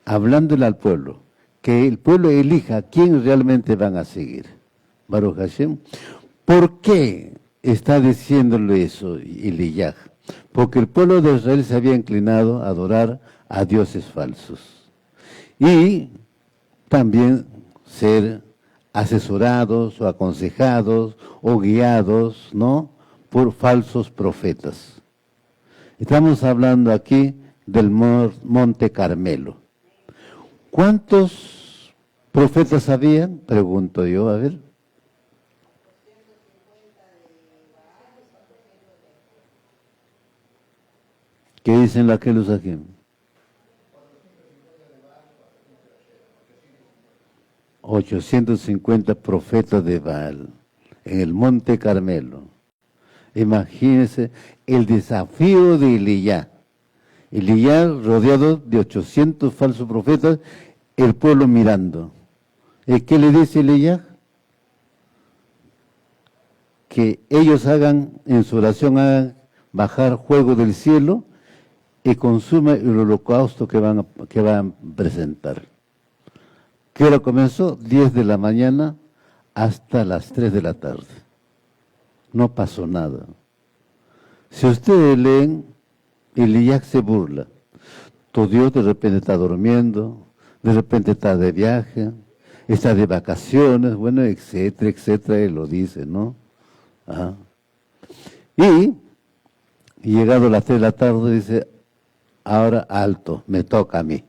S1: hablándole al pueblo. Que el pueblo elija a quién realmente van a seguir. Baruch Hashem. ¿Por qué está diciéndole eso Elías? Porque el pueblo de Israel se había inclinado a adorar a dioses falsos. Y también ser asesorados o aconsejados o guiados, ¿no?, por falsos profetas. Estamos hablando aquí del Monte Carmelo. ¿Cuántos profetas habían? Pregunto yo, a ver. ¿Qué dicen aquellos aquí? 850 profetas de Baal en el Monte Carmelo. Imagínense el desafío de Elías. Elías rodeado de 800 falsos profetas, el pueblo mirando. ¿Y qué le dice Elías? Que ellos hagan, en su oración, hagan bajar fuego del cielo y consuma el holocausto que van a presentar. ¿Qué hora comenzó? 10 de la mañana hasta las 3 de la tarde. No pasó nada. Si ustedes leen, Elías se burla. Tu Dios de repente está durmiendo, de repente está de viaje, está de vacaciones, bueno, etcétera, etcétera, él lo dice, ¿no? Ajá. Y llegado a las 3 de la tarde dice: ahora alto, me toca a mí.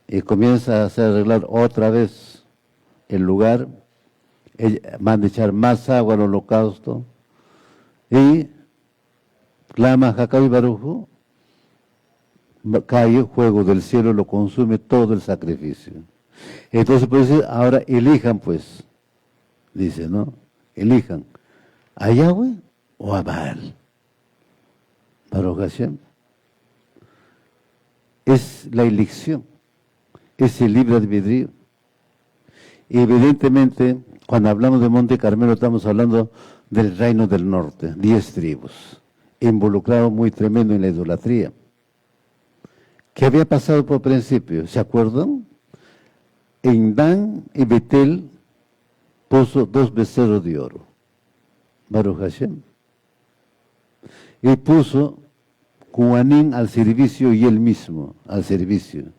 S1: Y comienza a hacer arreglar otra vez el lugar, manda echar más agua al holocausto, y clama a Jacob y Baruj, cae fuego del cielo, lo consume todo el sacrificio. Entonces, pues, ahora elijan, pues, dice, ¿no? Elijan, ¿a Yahweh o a Baal? Baruch Hashem. Es la elección, es el libre albedrío. Evidentemente, cuando hablamos de Monte Carmelo, estamos hablando del reino del norte, 10 tribus, involucrado muy tremendo en la idolatría. ¿Qué había pasado por principio? ¿Se acuerdan? En Dan y Betel puso 2 becerros de oro, Baruch Hashem, y puso Cuanín al servicio y él mismo al servicio.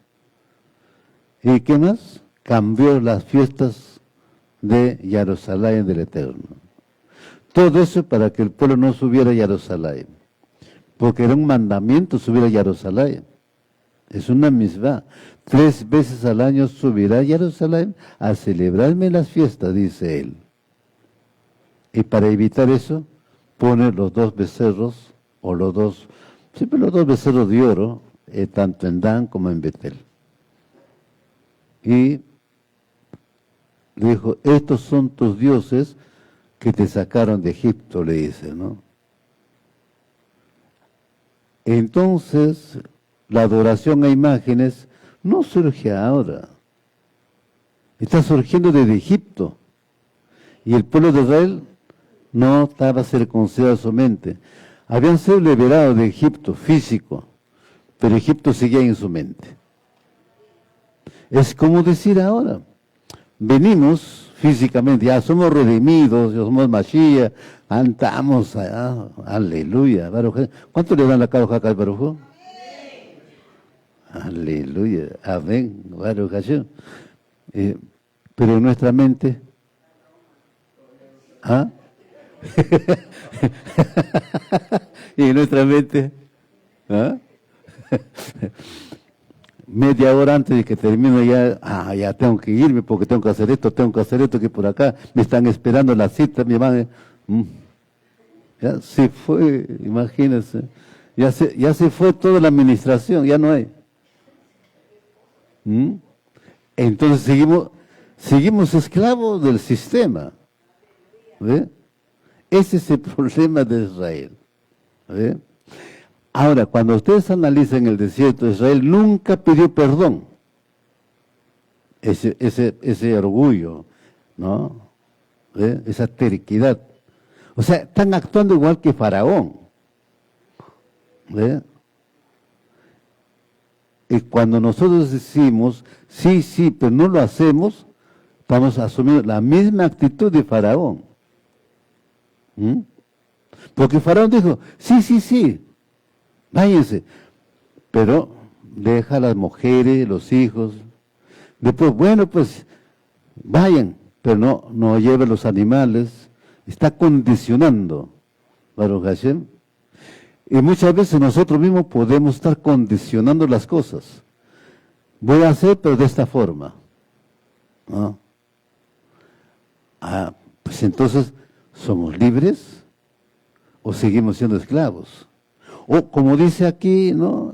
S1: ¿Y qué más? Cambió las fiestas de Jerusalén del Eterno. Todo eso para que el pueblo no subiera a Jerusalén. porque era un mandamiento subir a Jerusalén. Es una misma. 3 veces al año subirá a Jerusalén a celebrarme las fiestas, dice él. Y para evitar eso, pone los 2 becerros, o siempre los 2 becerros de oro, tanto en Dan como en Betel. Y le dijo, estos son tus dioses que te sacaron de Egipto, le dice, ¿no? Entonces, la adoración a imágenes no surge ahora. Está surgiendo desde Egipto. Y el pueblo de Israel no estaba circuncidado su mente. Habían sido liberados de Egipto, físico, pero Egipto seguía en su mente. Es como decir ahora, venimos físicamente, ya somos redimidos, ya somos Mashiach, andamos allá, aleluya. Baruch. ¿Cuánto le dan la cara acá al Baruch? Aleluya, amén, Baruch Hashem. Pero nuestra mente, ¿ah? Y nuestra mente, ¿ah? Media hora antes de que termine ya tengo que irme porque tengo que hacer esto, que por acá me están esperando la cita, mi madre. Ya se fue, imagínense, ya se fue toda la administración, ya no hay. Entonces seguimos esclavos del sistema. ¿Ve? Ese es el problema de Israel. ¿Ve? Ahora, cuando ustedes analizan el desierto, Israel nunca pidió perdón. Ese orgullo, ¿no? ¿Ve? Esa terquedad. O sea, están actuando igual que Faraón. ¿Ve? Y cuando nosotros decimos, sí, pero no lo hacemos, estamos asumiendo la misma actitud de Faraón. Porque Faraón dijo, sí, váyanse, pero deja a las mujeres, los hijos. Después, bueno, pues vayan, pero no lleven los animales. Está condicionando, Baruch Hashem. Y muchas veces nosotros mismos podemos estar condicionando las cosas. Voy a hacer, pero de esta forma, ¿no? Pues entonces, ¿somos libres o seguimos siendo esclavos? O como dice aquí, ¿no?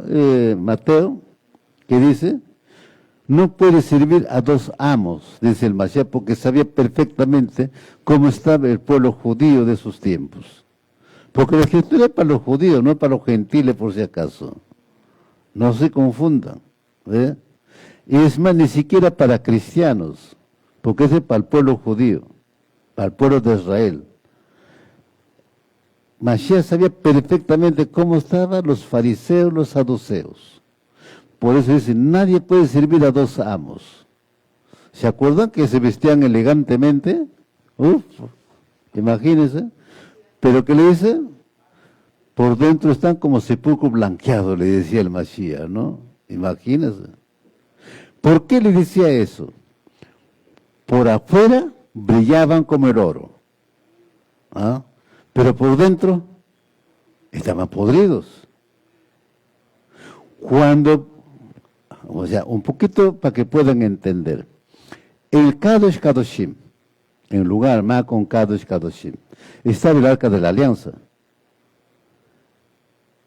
S1: Mateo, que dice, no puede servir a 2 amos, dice el Mashiach, porque sabía perfectamente cómo estaba el pueblo judío de sus tiempos. Porque la escritura es para los judíos, no es para los gentiles por si acaso. No se confundan. ¿Ve? Y es más, ni siquiera para cristianos, porque ese es para el pueblo judío, para el pueblo de Israel. Mashiach sabía perfectamente cómo estaban los fariseos, los saduceos. Por eso dice, nadie puede servir a 2 amos. ¿Se acuerdan que se vestían elegantemente? Imagínense. Pero ¿qué le dice? Por dentro están como sepulcro blanqueado, le decía el Mashiach, ¿no? Imagínense. ¿Por qué le decía eso? Por afuera brillaban como el oro. ¿Ah? Pero por dentro estaban podridos. O sea, un poquito para que puedan entender. El Kadosh Kadoshim, en lugar más con Kadosh Kadoshim, estaba el Arca de la Alianza.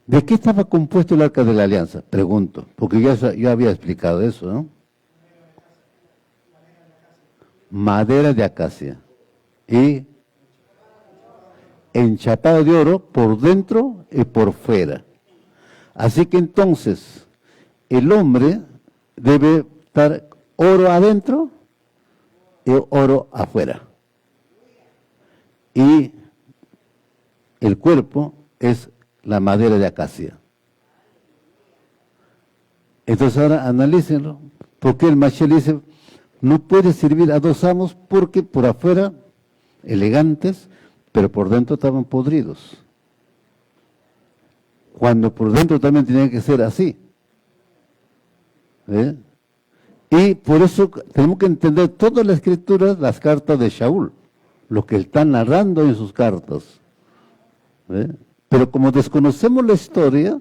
S1: ¿De qué estaba compuesto el Arca de la Alianza? Pregunto, porque yo había explicado eso, ¿no? Madera de acacia y enchapado de oro por dentro y por fuera. Así que entonces, el hombre debe estar oro adentro y oro afuera. Y el cuerpo es la madera de acacia. Entonces ahora analícenlo. Porque el Mashiach dice, no puede servir a 2 amos porque por afuera elegantes, pero por dentro estaban podridos. Cuando por dentro también tenía que ser así. ¿Eh? Y por eso tenemos que entender todas las escrituras, las cartas de Shaul, lo que él está narrando en sus cartas. ¿Eh? Pero como desconocemos la historia,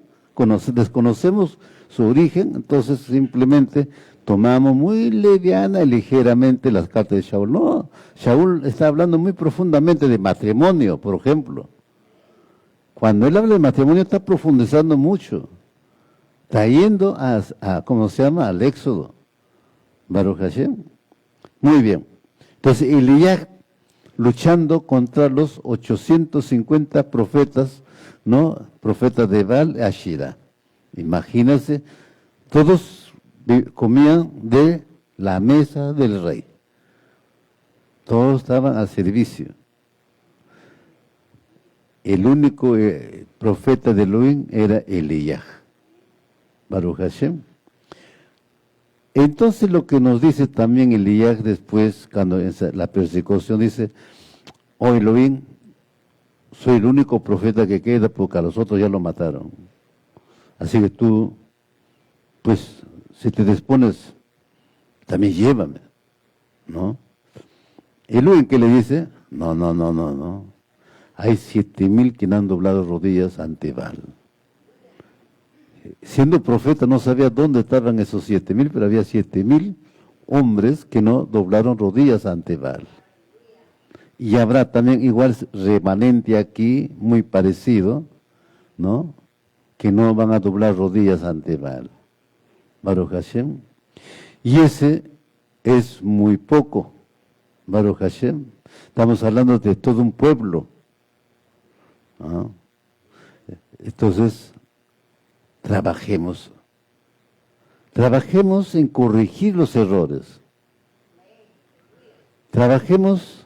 S1: desconocemos su origen, entonces simplemente tomamos muy liviana y ligeramente las cartas de Shaul. No, Shaul está hablando muy profundamente de matrimonio, por ejemplo. Cuando él habla de matrimonio está profundizando mucho, está yendo ¿cómo se llama?, al Éxodo. Baruch Hashem. Muy bien. Entonces, Elías luchando contra los 850 profetas, ¿no? Profetas de Baal y Ashira. Imagínense, todos comían de la mesa del rey. Todos estaban al servicio. El único profeta de Elohim era Elías. Baruch Hashem. Entonces lo que nos dice también Elías después, cuando en la persecución dice, oh Elohim, soy el único profeta que queda porque a los otros ya lo mataron. Así que tú, pues, si te dispones, también llévame, ¿no? Elohim, ¿qué le dice? No. Hay 7,000 que no han doblado rodillas ante Baal. Siendo profeta no sabía dónde estaban esos 7,000, pero había 7,000 hombres que no doblaron rodillas ante Baal. Y habrá también igual remanente aquí, muy parecido, ¿no? Que no van a doblar rodillas ante Baal. Baruch Hashem. Y ese es muy poco. Baruch Hashem. Estamos hablando de todo un pueblo, ¿no? Entonces, trabajemos en corregir los errores. Trabajemos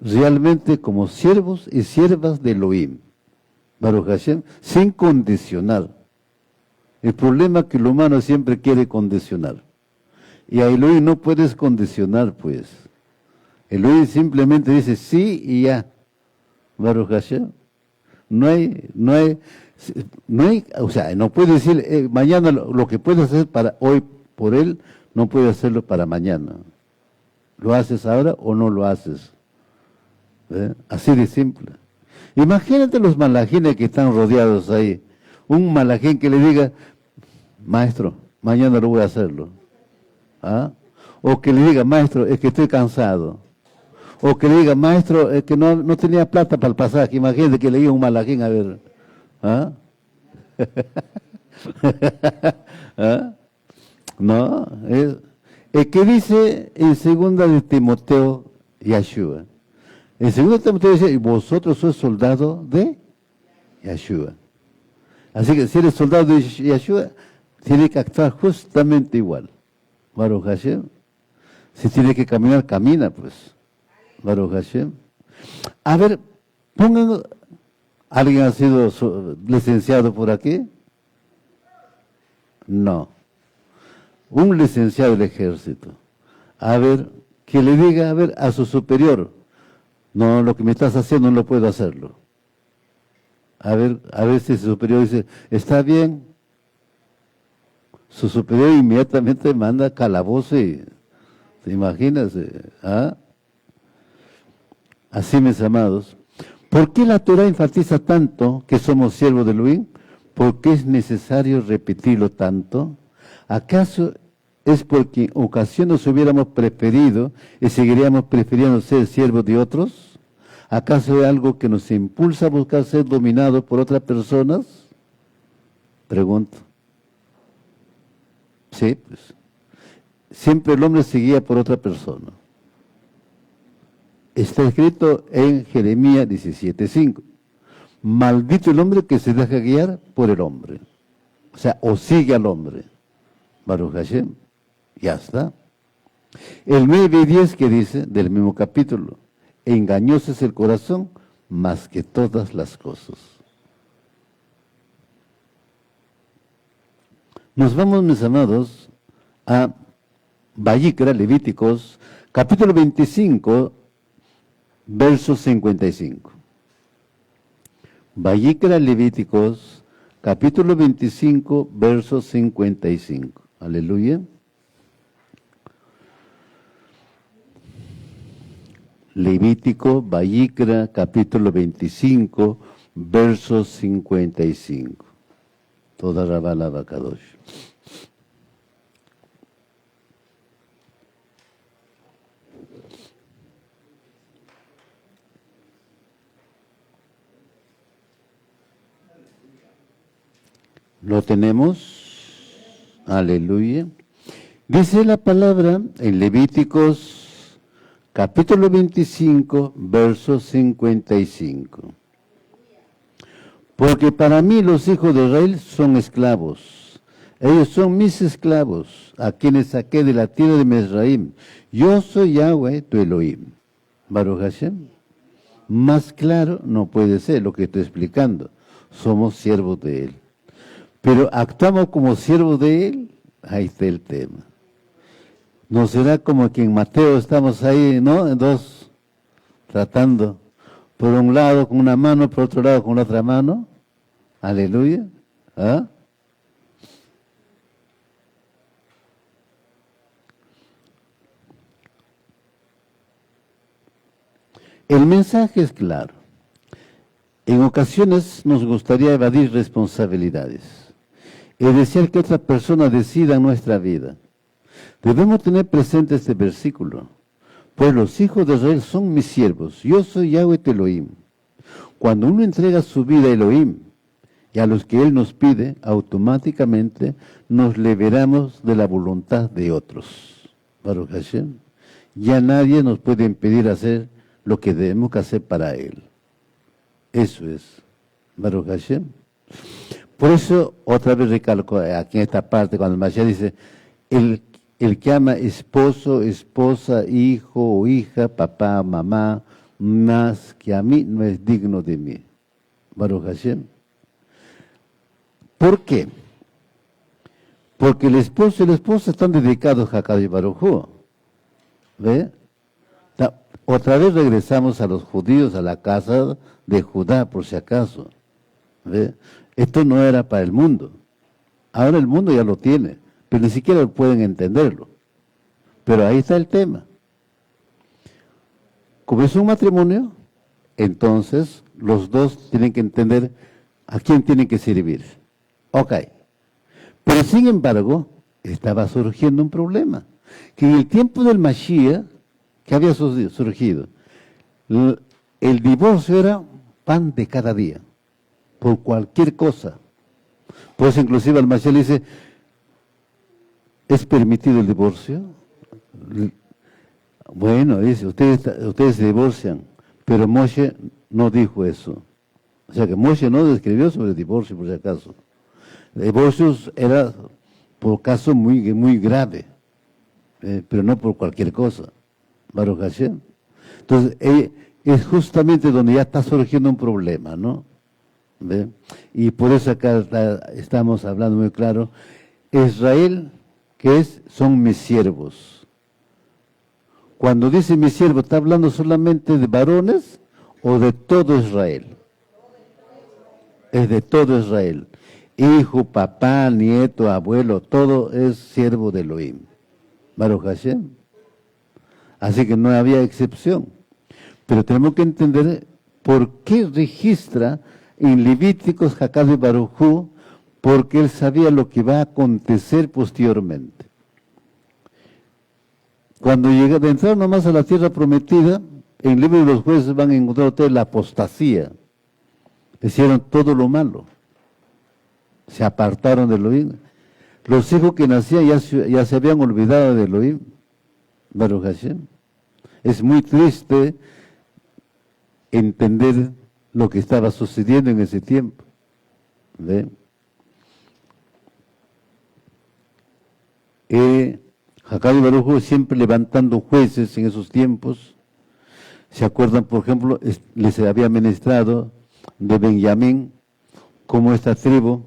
S1: realmente como siervos y siervas de Elohim, Baruch Hashem, sin condicionar. El problema es que el humano siempre quiere condicionar. Y a Elohim no puedes condicionar, pues. Elohim simplemente dice sí y ya. Baruch Hashem. No hay, o sea, no puede decir mañana lo que puedes hacer para hoy por él, no puede hacerlo para mañana. ¿Lo haces ahora o no lo haces? Así de simple. Imagínate los malajines que están rodeados ahí. Un malajín que le diga, maestro, mañana lo voy a hacerlo. ¿Ah? O que le diga, maestro, es que estoy cansado. O que le diga, maestro, es que no tenía plata para el pasaje. Imagínate que le diga un malajín, a ver. ¿Ah? ¿Ah? No, es que dice en 2 de Timoteo, Yeshua. En 2 de Timoteo dice, y vosotros sois soldados de Yeshua. Así que si eres soldado de Yeshua, tiene que actuar justamente igual. Baruch Hashem. Si tiene que caminar, camina, pues. Baruch Hashem. A ver, pongan, ¿alguien ha sido licenciado por aquí? No. Un licenciado del ejército. A ver, que le diga, a ver, a su superior, no, lo que me estás haciendo no lo puedo hacerlo. A ver si su superior dice, está bien. Su superior inmediatamente manda calabozo y, ¿te imaginas? ¿Ah? Así, mis amados. ¿Por qué la Torah enfatiza tanto que somos siervos de Elohim? ¿Por qué es necesario repetirlo tanto? ¿Acaso es porque en ocasiones hubiéramos preferido y seguiríamos prefiriendo ser siervos de otros? ¿Acaso es algo que nos impulsa a buscar ser dominados por otras personas? Pregunto. Sí, pues. Siempre el hombre se guía por otra persona. Está escrito en Jeremías 17:5. Maldito el hombre que se deja guiar por el hombre. O sea, o sigue al hombre. Baruch Hashem. Ya está. El 9:10 que dice, del mismo capítulo, engañoso es el corazón más que todas las cosas. Nos vamos, mis amados, a Vayikra, Levíticos, capítulo 25, verso 55. Vayikra, Levíticos, capítulo 25, verso 55. Aleluya. Levítico, Vayikra, capítulo 25, verso 55. Toda Rabala Bakadosh. ¿Lo tenemos? Aleluya. Dice la palabra en Levíticos capítulo 25, verso 55. Porque para mí los hijos de Israel son esclavos. Ellos son mis esclavos, a quienes saqué de la tierra de Mizraim. Yo soy Yahweh, tu Elohim. Baruch Hashem. Más claro no puede ser lo que estoy explicando. Somos siervos de Él. Pero actuamos como siervos de Él. Ahí está el tema. ¿No será como que en Mateo estamos ahí, ¿no? En dos, tratando. Por un lado con una mano, por otro lado con la otra mano. Aleluya. ¿Ah? El mensaje es claro. En ocasiones nos gustaría evadir responsabilidades y desear que otra persona decida en nuestra vida. Debemos tener presente este versículo. Pues los hijos de Israel son mis siervos. Yo soy Yahweh Elohim. Cuando uno entrega su vida a Elohim y a los que Él nos pide, automáticamente nos liberamos de la voluntad de otros. Baruch Hashem. Ya nadie nos puede impedir hacer lo que debemos hacer para Él. Eso es. Baruch Hashem. Por eso, otra vez recalco aquí en esta parte, cuando el Mashiach dice, el que ama esposo, esposa, hijo o hija, papá, mamá, más que a mí, no es digno de mí. Baruch Hashem. ¿Por qué? Porque el esposo y la esposa están dedicados a Hakadosh Baruj Hu. ¿Ve? Otra vez regresamos a los judíos, a la casa de Judá, por si acaso. ¿Ve? Esto no era para el mundo. Ahora el mundo ya lo tiene, pero ni siquiera pueden entenderlo. Pero ahí está el tema. Como es un matrimonio, entonces los dos tienen que entender a quién tienen que servir. Ok. Pero sin embargo, estaba surgiendo un problema. Que en el tiempo del Mashiach, que había surgido, el divorcio era pan de cada día, por cualquier cosa. Por eso inclusive el Mashiach le dice, ¿es permitido el divorcio? Bueno, dice, ustedes se divorcian, pero Moshe no dijo eso. O sea que Moshe no describió sobre el divorcio, por si acaso. El divorcio era por caso muy, muy grave, pero no por cualquier cosa. Baruch Hashem. Entonces, es justamente donde ya está surgiendo un problema, ¿no? ¿Ve? Y por eso acá estamos hablando muy claro. Israel, son mis siervos. Cuando dice mis siervos, ¿está hablando solamente de varones o de todo Israel? Es de todo Israel. Hijo, papá, nieto, abuelo, todo es siervo de Elohim. Baruch Hashem. Así que no había excepción. Pero tenemos que entender por qué registra en Levíticos Hakadosh Baruj Hu, porque él sabía lo que iba a acontecer posteriormente. Cuando entraron nomás a la tierra prometida, en el libro de los jueces van a encontrar ustedes la apostasía. Hicieron todo lo malo. Se apartaron de Elohim. Los hijos que nacían ya se habían olvidado de Elohim. Baruch Hashem. Es muy triste entender lo que estaba sucediendo en ese tiempo. ¿Ve? Hakadosh Baruj Hu siempre levantando jueces en esos tiempos. ¿Se acuerdan, por ejemplo, les había ministrado de Benjamín, cómo esta tribu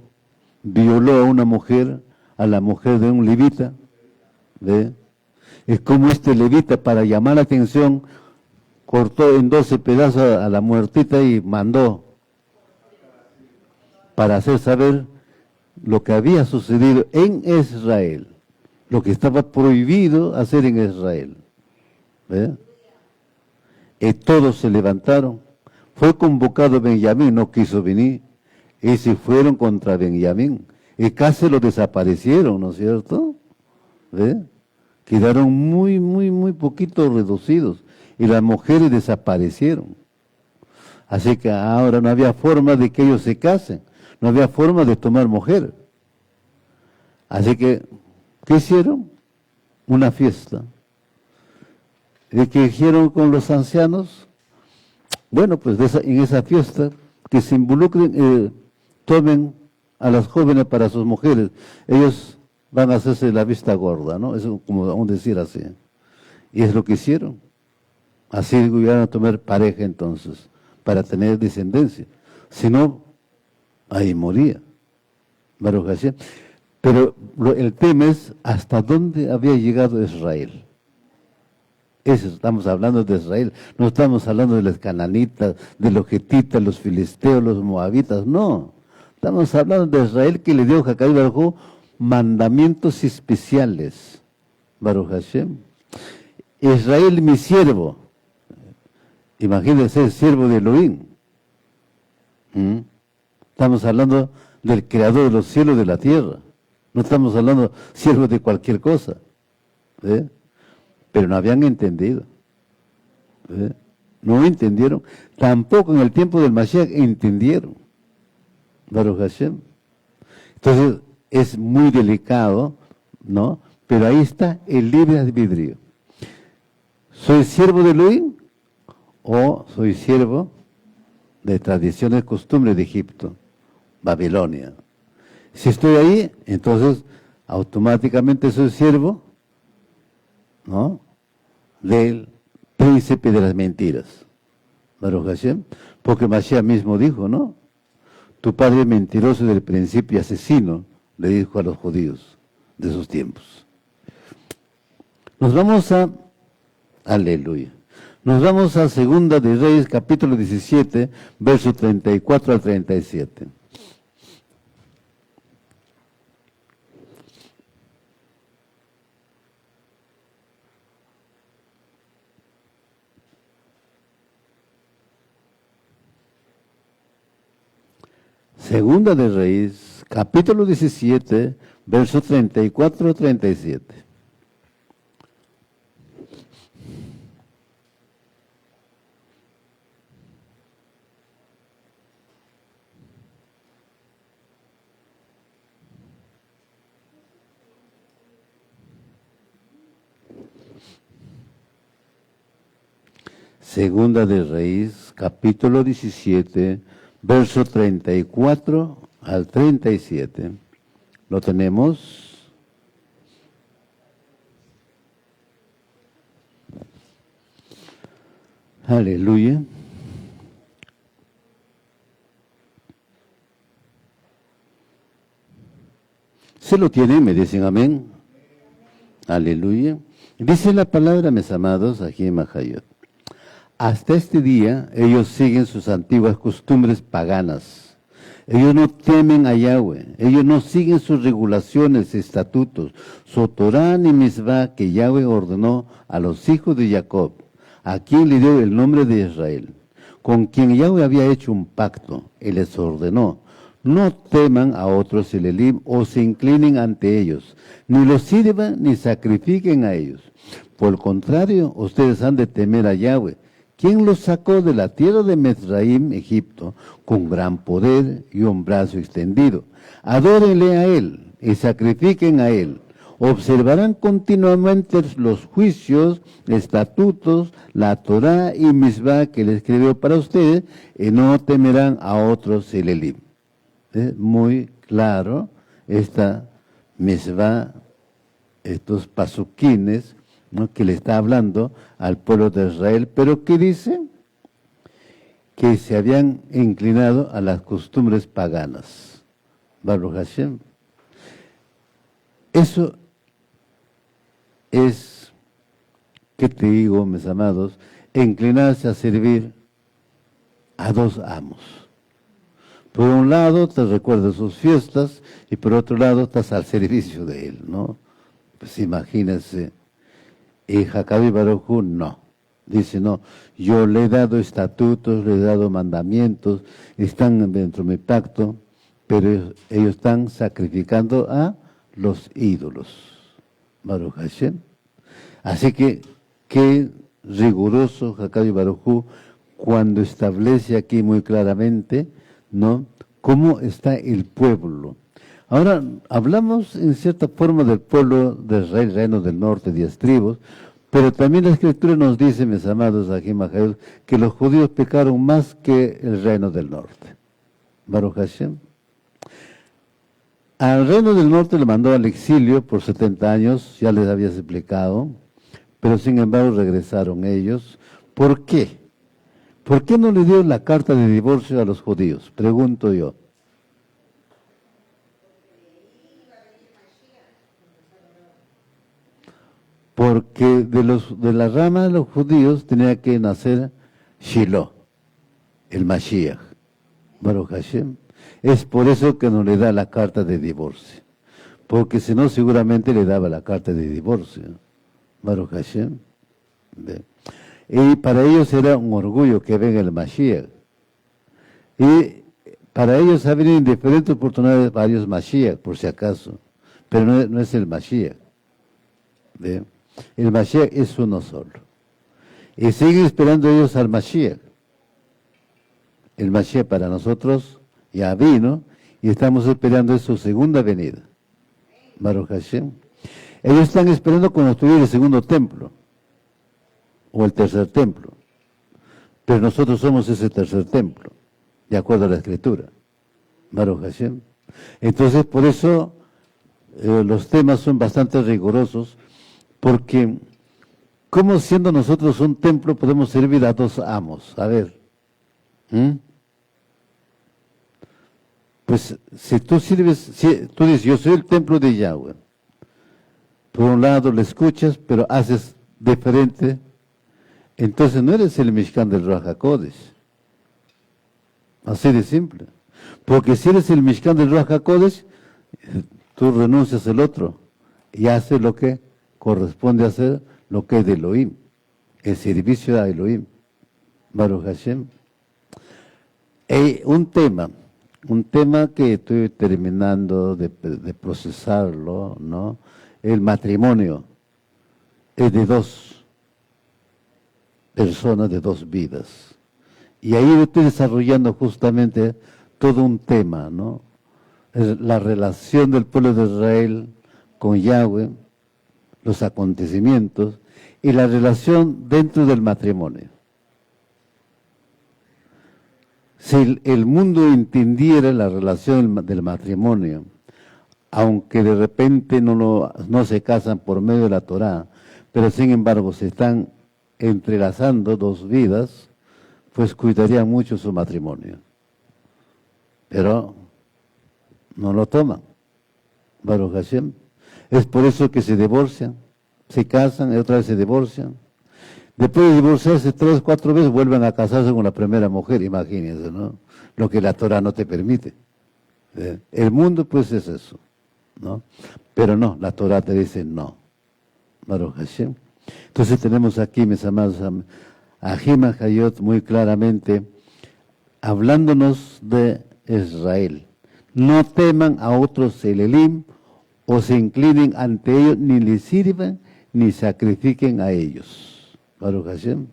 S1: violó a una mujer, a la mujer de un levita? ¿Ve? Es como este levita, para llamar la atención, cortó en 12 pedazos a la muertita y mandó para hacer saber lo que había sucedido en Israel, lo que estaba prohibido hacer en Israel. ¿Ve? Y todos se levantaron Fue convocado Benjamín, no quiso venir. Y se fueron contra Benjamín. Y casi lo desaparecieron, ¿no es cierto? ¿Ve? Quedaron muy poquito reducidos. Y las mujeres desaparecieron. Así que ahora no había forma de que ellos se casen. No había forma de tomar mujer. Así que, ¿qué hicieron? Una fiesta. ¿Y qué hicieron con los ancianos? Bueno, pues en esa fiesta, que se involucren, tomen a las jóvenes para sus mujeres. Ellos van a hacerse la vista gorda, ¿no? Eso como aún decir así. Y es lo que hicieron. Así iban a tomar pareja entonces, para tener descendencia. Si no, ahí moría. Baruch Hashem. Pero el tema es hasta dónde había llegado Israel. Eso, estamos hablando de Israel, no estamos hablando de los cananitas, de los getitas, los filisteos, los moabitas, no. Estamos hablando de Israel que le dio Jacabí Baruj mandamientos especiales. Baruch Hashem. Israel, mi siervo. Imagínense, siervo de Elohim. Estamos hablando del creador de los cielos y de la tierra. No estamos hablando siervo de cualquier cosa. Pero no habían entendido. No entendieron. Tampoco en el tiempo del Mashiach entendieron. Baruch Hashem. Entonces, es muy delicado, ¿no? Pero ahí está el libre albedrío. ¿Soy siervo de Elohim o soy siervo de tradiciones, costumbres de Egipto, Babilonia? Si estoy ahí, entonces automáticamente soy siervo, ¿no?, del príncipe de las mentiras. Baruch Hashem, porque Mashiach mismo dijo, ¿no? Tu padre mentiroso del principio y asesino, le dijo a los judíos de esos tiempos. Nos vamos a, aleluya, nos vamos a Segunda de Reyes, capítulo 17, versos 34 al 37. Segunda de Reyes, capítulo 17, versos 34 37. Segunda de Reyes, capítulo 17, verso 34 al 37. ¿Lo tenemos? Aleluya. ¿Se lo tienen? Me dicen amén. Aleluya. Dice la palabra, mis amados, aquí en Mahayot. Hasta este día ellos siguen sus antiguas costumbres paganas. Ellos no temen a Yahweh. Ellos no siguen sus regulaciones, estatutos, su Torah ni Misvah que Yahweh ordenó a los hijos de Jacob, a quien le dio el nombre de Israel, con quien Yahweh había hecho un pacto y les ordenó. No teman a otros Elelim o se inclinen ante ellos, ni los sirvan ni sacrifiquen a ellos. Por el contrario, ustedes han de temer a Yahweh, quien los sacó de la tierra de Mizraim, Egipto, con gran poder y un brazo extendido. Adórenle a Él y sacrifiquen a Él. Observarán continuamente los juicios, estatutos, la Torá y Misvá que Él escribió para ustedes, y no temerán a otros Elelim. Es muy claro esta Misvá, estos pasuquines, ¿no?, que le está hablando al pueblo de Israel, pero que dice que se habían inclinado a las costumbres paganas. Baruch Hashem. Eso es, ¿qué te digo, mis amados? Inclinarse a servir a dos amos. Por un lado te recuerda sus fiestas y por otro lado estás al servicio de él, ¿no? Pues imagínense. Y Jacabí Baruj Hu, no. Dice, no, yo le he dado estatutos, le he dado mandamientos, están dentro de mi pacto, pero ellos están sacrificando a los ídolos. Baruch Hashem. Así que, qué riguroso Hakadosh Baruj Hu cuando establece aquí muy claramente, ¿no?, cómo está el pueblo. Ahora, hablamos en cierta forma del pueblo de Israel, reino del norte, 10 tribus, pero también la Escritura nos dice, mis amados Ajim Ajayot, que los judíos pecaron más que el reino del norte. Baruch Hashem. Al reino del norte le mandó al exilio por 70 años, ya les había explicado, pero sin embargo regresaron ellos. ¿Por qué? ¿Por qué no le dio la carta de divorcio a los judíos? Pregunto yo. Porque de la rama de los judíos tenía que nacer Shiloh, el Mashiach, Baruch Hashem. Es por eso que no le da la carta de divorcio, porque si no seguramente le daba la carta de divorcio, Baruch Hashem. Y para ellos era un orgullo que venga el Mashiach. Y para ellos ha venido en diferentes oportunidades varios Mashiach, por si acaso, pero no es el Mashiach. ¿Ve? El Mashiach es uno solo. Y siguen esperando ellos al Mashiach. El Mashiach para nosotros ya vino y estamos esperando su segunda venida. Baruch Hashem. Ellos están esperando construir el segundo templo o el tercer templo. Pero nosotros somos ese tercer templo, de acuerdo a la Escritura. Baruch Hashem. Entonces, por eso los temas son bastante rigurosos, porque ¿cómo siendo nosotros un templo podemos servir a dos amos? A ver. Pues si tú sirves, si tú dices, yo soy el templo de Yahweh. Por un lado le escuchas, pero haces diferente, entonces no eres el Mishkan del Ruach HaKodesh. Así de simple. Porque si eres el Mishkan del Ruach HaKodesh, tú renuncias al otro y haces lo que corresponde hacer, lo que es de Elohim, el servicio a Elohim. Baruch Hashem. Un tema que estoy terminando de procesarlo, ¿no? El matrimonio es de dos personas, de dos vidas. Y ahí estoy desarrollando justamente todo un tema, ¿no? Es la relación del pueblo de Israel con Yahweh, los acontecimientos y la relación dentro del matrimonio. Si el mundo entendiera la relación del matrimonio, aunque de repente no se casan por medio de la Torá, pero sin embargo se están entrelazando dos vidas, pues cuidaría mucho su matrimonio. Pero no lo toman. Baruch Hashem. Es por eso que se divorcian, se casan y otra vez se divorcian. Después de divorciarse 3 o 4 veces vuelven a casarse con la primera mujer, imagínense, ¿no? Lo que la Torah no te permite. El mundo pues es eso, ¿no? Pero no, la Torah te dice no. Baruch Hashem. Entonces tenemos aquí, mis amados, a Ajim Ajayot muy claramente hablándonos de Israel. No teman a otros Elelim o se inclinen ante ellos, ni les sirvan, ni sacrifiquen a ellos. Baruch Hashem.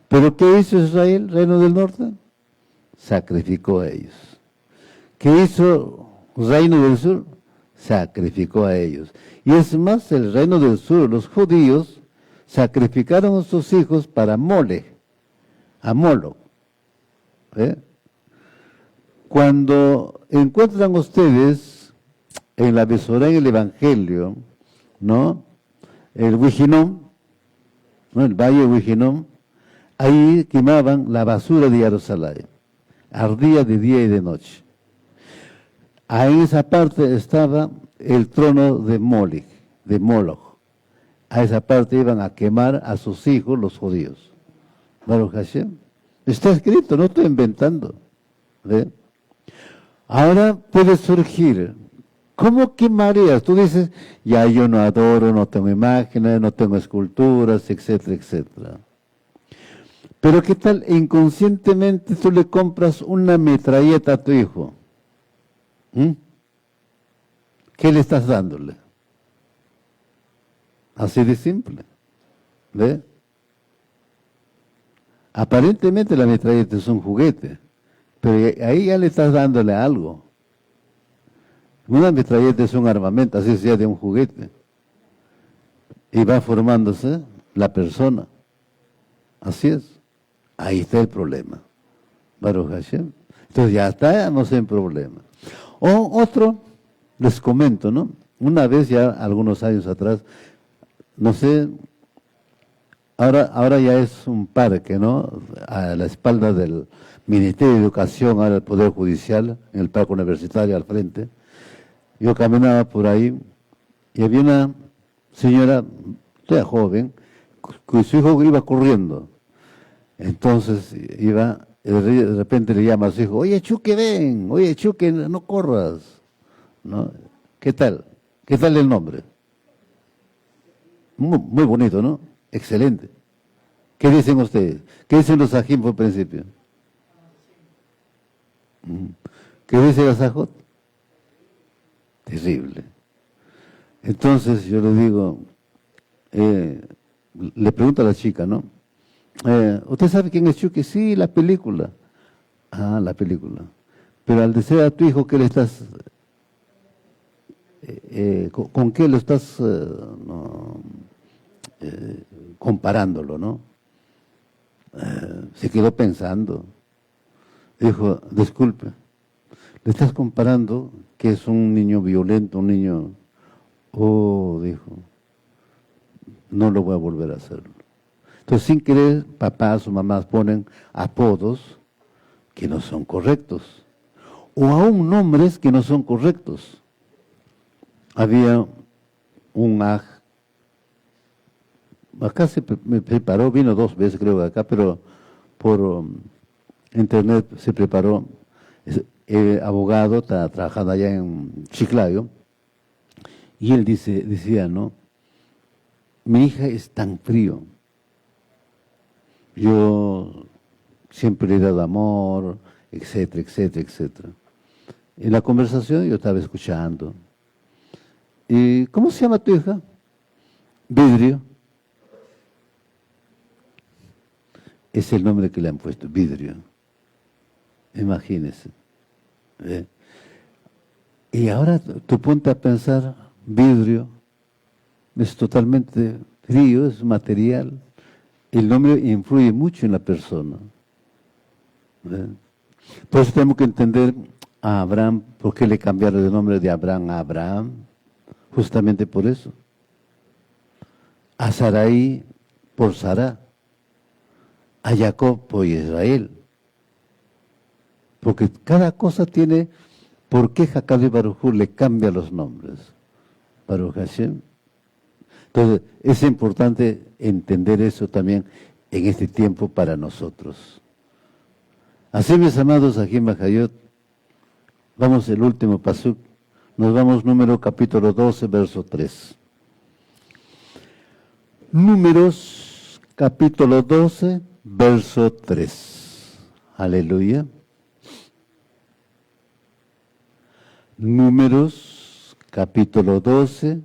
S1: ¿Pero qué hizo Israel, reino del norte? Sacrificó a ellos. ¿Qué hizo reino del sur? Sacrificó a ellos. Y es más, el reino del sur, los judíos, sacrificaron a sus hijos para Molech, a Moloch. Cuando encuentran ustedes en la Besorá, en el Evangelio, ¿no? El Wijinom, ¿no? El valle de Wijinom, ahí quemaban la basura de Jerusalén, ardía de día y de noche. Ahí en esa parte estaba el trono de Molech, de Moloch. A esa parte iban a quemar a sus hijos los judíos. Baruch Hashem. Está escrito, no estoy inventando. ¿Ve? Ahora puede surgir, ¿cómo quemarías? Tú dices, ya yo no adoro, no tengo imágenes, no tengo esculturas, etcétera, etcétera. Pero ¿qué tal inconscientemente tú le compras una metralleta a tu hijo? ¿Mm? ¿Qué le estás dándole? Así de simple. ¿Ve? Aparentemente la metralleta es un juguete, pero ahí ya le estás dándole algo. Una metralleta es un armamento, así sea de un juguete. Y va formándose la persona. Así es. Ahí está el problema. Baruch Hashem. Entonces ya estamos en problema. O otro, les comento, ¿no? Una vez ya, algunos años atrás, no sé, ahora ya es un parque, ¿no? A la espalda del Ministerio de Educación, ahora el Poder Judicial, en el parque universitario al frente. Yo caminaba por ahí y había una señora, toda joven, que su hijo iba corriendo. Entonces iba, de repente le llama a su hijo, oye Chuque, ven, oye Chuque, no corras, ¿no? ¿Qué tal? ¿Qué tal el nombre? Muy bonito, ¿no? Excelente. ¿Qué dicen ustedes? ¿Qué dicen los ajim por principio? ¿Qué dice la sajot? Terrible. Entonces yo le digo, le pregunto a la chica, ¿no? ¿Usted sabe quién es Chucky? Sí, la película. Ah, la película. Pero al decir a tu hijo que le estás, con qué lo estás no, comparándolo, ¿no? Se quedó pensando. Dijo, disculpe, le estás comparando que es un niño violento, un niño... Oh, dijo, no lo voy a volver a hacer. Entonces, sin querer, papás o mamás ponen apodos que no son correctos, o aún nombres que no son correctos. Había un aj, acá me preparó, vino 2 veces creo acá, pero por internet se preparó, abogado, está trabajando allá en Chiclayo, y él decía, ¿no? Mi hija es tan frío. Yo siempre le he dado amor, etcétera, etcétera, etcétera. En la conversación yo estaba escuchando. ¿Y cómo se llama tu hija? Vidrio. Es el nombre que le han puesto, Vidrio. Imagínese. ¿Eh? Y ahora tú ponte a pensar, vidrio es totalmente frío, es material. El nombre influye mucho en la persona. ¿Eh? Por eso tenemos que entender a Abraham, ¿por qué le cambiaron el nombre de Abraham a Abraham? Justamente por eso. A Sarai por Sara, a Jacob por Israel. Porque cada cosa tiene por qué Hakadosh Baruj Hu le cambia los nombres. Baruch Hashem. Entonces, es importante entender eso también en este tiempo para nosotros. Así, mis amados Ajim Bajayot, vamos el último pasuk, nos vamos número capítulo 12, verso 3. Números capítulo 12, verso 3. Aleluya. Números capítulo 12,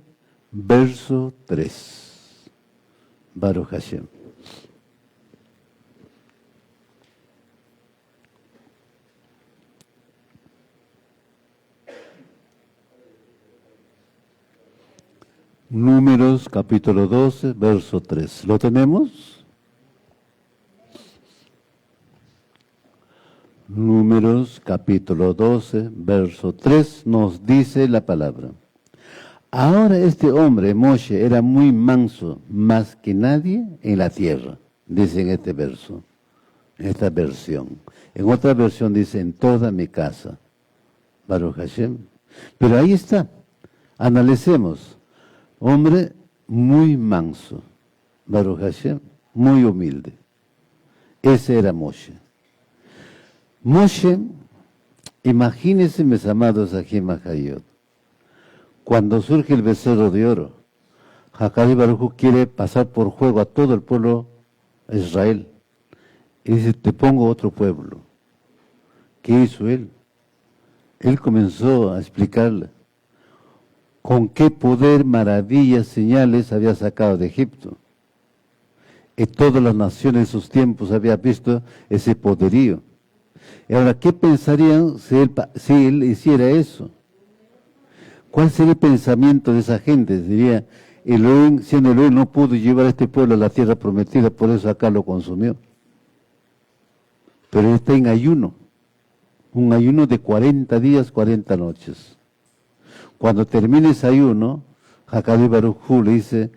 S1: verso 3. Baruch Hashem. Números capítulo 12, verso 3. ¿Lo tenemos? Números capítulo 12, verso 3 nos dice la palabra. Ahora este hombre, Moshe, era muy manso, más que nadie en la tierra, dice en este verso, en esta versión. En otra versión dice, en toda mi casa. Baruch Hashem. Pero ahí está, analicemos. Hombre muy manso, Baruch Hashem, muy humilde. Ese era Moshe. Moshe, imagínense, mis amados Ajim Bajayot, cuando surge el becerro de oro, Hakadosh Baruj Hu quiere pasar por juego a todo el pueblo de Israel. y dice, te pongo otro pueblo. ¿Qué hizo él? Él comenzó a explicarle con qué poder, maravillas, señales había sacado de Egipto. Y todas las naciones de sus tiempos habían visto ese poderío. Y ahora, ¿qué pensarían si él hiciera eso? ¿Cuál sería el pensamiento de esa gente? Diría, Elohim, siendo Elohim, no pudo llevar a este pueblo a la tierra prometida, por eso acá lo consumió. Pero él está en ayuno, un ayuno de 40 días, 40 noches. Cuando termine ese ayuno, Hakadosh Baruj Hu le dice,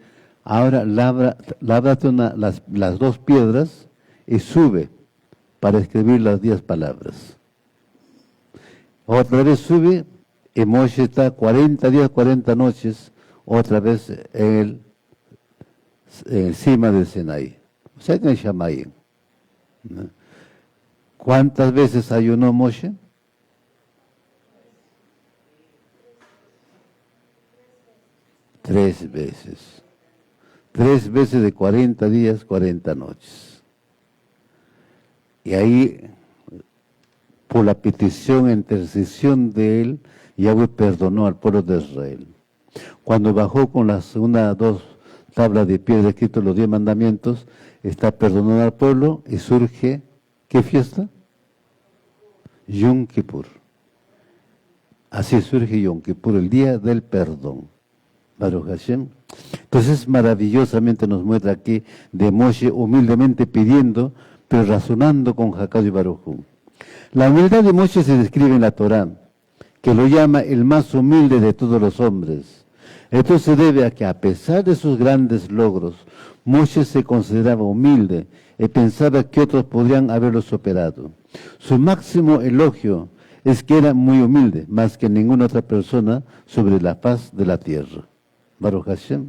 S1: ahora lábrate las dos piedras y sube para escribir las 10 palabras. Otra vez sube y Moshe está 40 días, 40 noches, otra vez en el cima del Sinaí, o sea, en el Shamayim. ¿No? ¿Cuántas veces ayunó Moshe? 3 veces. 3 veces de 40 días, 40 noches. Y ahí, por la petición e intercesión de él, Yahweh perdonó al pueblo de Israel. Cuando bajó con las segundas 2 tablas de piedra escritos los 10 mandamientos, está perdonado al pueblo y surge, ¿qué fiesta? Yom Kippur. Así surge Yom Kippur, el día del perdón. Baruch Hashem. Entonces maravillosamente nos muestra aquí de Moshe humildemente pidiendo, pero razonando con Hakadosh Baruj Hu. La humildad de Moshe se describe en la Torá, que lo llama el más humilde de todos los hombres. Esto se debe a que a pesar de sus grandes logros, Moshe se consideraba humilde y pensaba que otros podrían haberlo superado. Su máximo elogio es que era muy humilde, más que ninguna otra persona sobre la faz de la tierra. Baruch Hashem.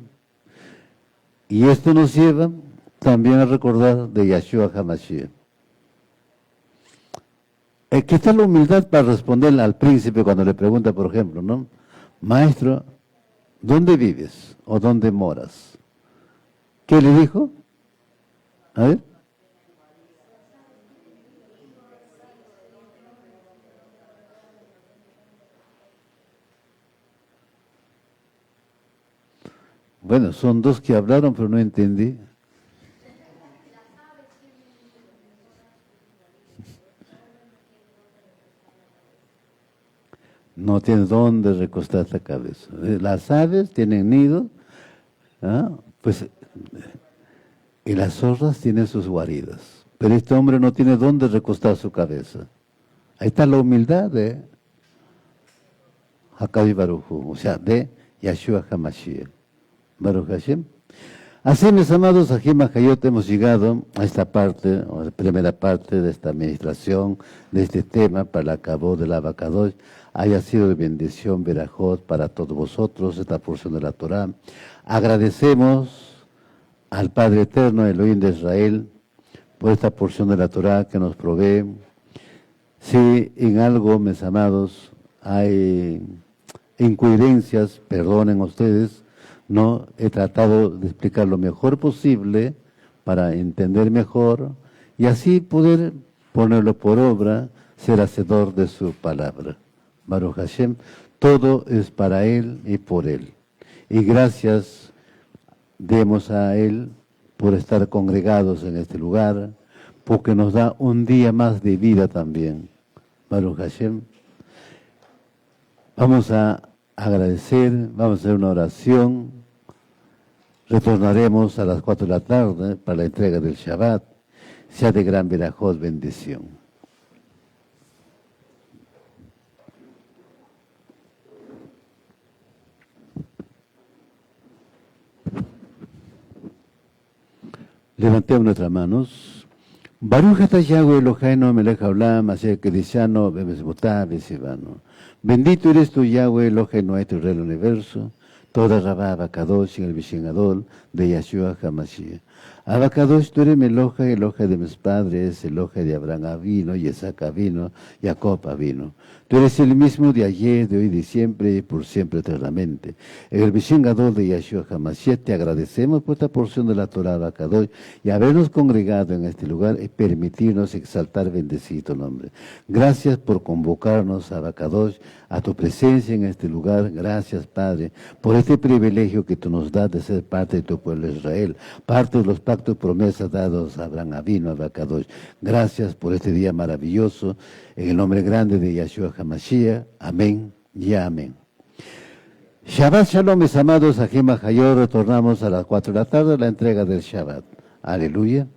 S1: Y esto nos lleva también a recordar de Yahshua HaMashiach. ¿Qué está la humildad para responderle al príncipe cuando le pregunta, por ejemplo, ¿no? Maestro, ¿dónde vives o dónde moras? ¿Qué le dijo? A ver. Bueno, son 2 que hablaron, pero no entendí. No tiene dónde recostar la cabeza. Las aves tienen nido, ¿ah? Pues, y las zorras tienen sus guaridas. Pero este hombre no tiene dónde recostar su cabeza. Ahí está la humildad de Hakadosh Baruj Hu, o sea, de Yahshua HaMashiach. Baruch Hashem. Así, mis amados, aquí en Majayot hemos llegado a esta parte, o a la primera parte de esta administración, de este tema, para la Kabod del Abacadosh, haya sido de bendición, verajot, para todos vosotros, esta porción de la Torah. Agradecemos al Padre Eterno, Elohim de Israel, por esta porción de la Torah que nos provee. Si en algo, mis amados, hay incoherencias, perdonen ustedes, no he tratado de explicar lo mejor posible para entender mejor y así poder ponerlo por obra, ser hacedor de su palabra. Baruch Hashem, todo es para Él y por Él. Y gracias demos a Él por estar congregados en este lugar, porque nos da un día más de vida también. Baruch Hashem. Vamos a agradecer, vamos a hacer una oración. Retornaremos a las 4 de la tarde para la entrega del Shabbat. Sea de gran verajot, bendición. Levantemos nuestras manos. Baruch atah Yahweh Eloheinu melech haolam asher kiddushanu b'mitzvotav v'tzivanu. Bendito eres tú, Yahweh Eloheinu, nuestro Rey del Universo, toda Rabá Kadosh en el Vishen Gadol de Yahshua HaMashiach. Abacadosh, tú eres mi Eloja de mis padres, Eloja de Abraham vino, Isaac vino, Jacob vino. Tú eres el mismo de ayer, de hoy, de siempre y por siempre eternamente. En el Vishingador de Yahshua HaMashiach te agradecemos por esta porción de la Torah Abacadosh y habernos congregado en este lugar y permitirnos exaltar, bendecir tu nombre. Gracias por convocarnos, Abacadosh, a tu presencia en este lugar. Gracias, Padre, por este privilegio que tú nos das de ser parte de tu pueblo Israel, parte de los pactos y promesas dados a Abraham Avino, Abacadosh. Gracias por este día maravilloso, en el nombre grande de Yahshua HaMashiach. Amén y amén. Shabbat Shalom, mis amados, Ajim Hayot. Retornamos a las 4 de la tarde a la entrega del Shabbat. Aleluya.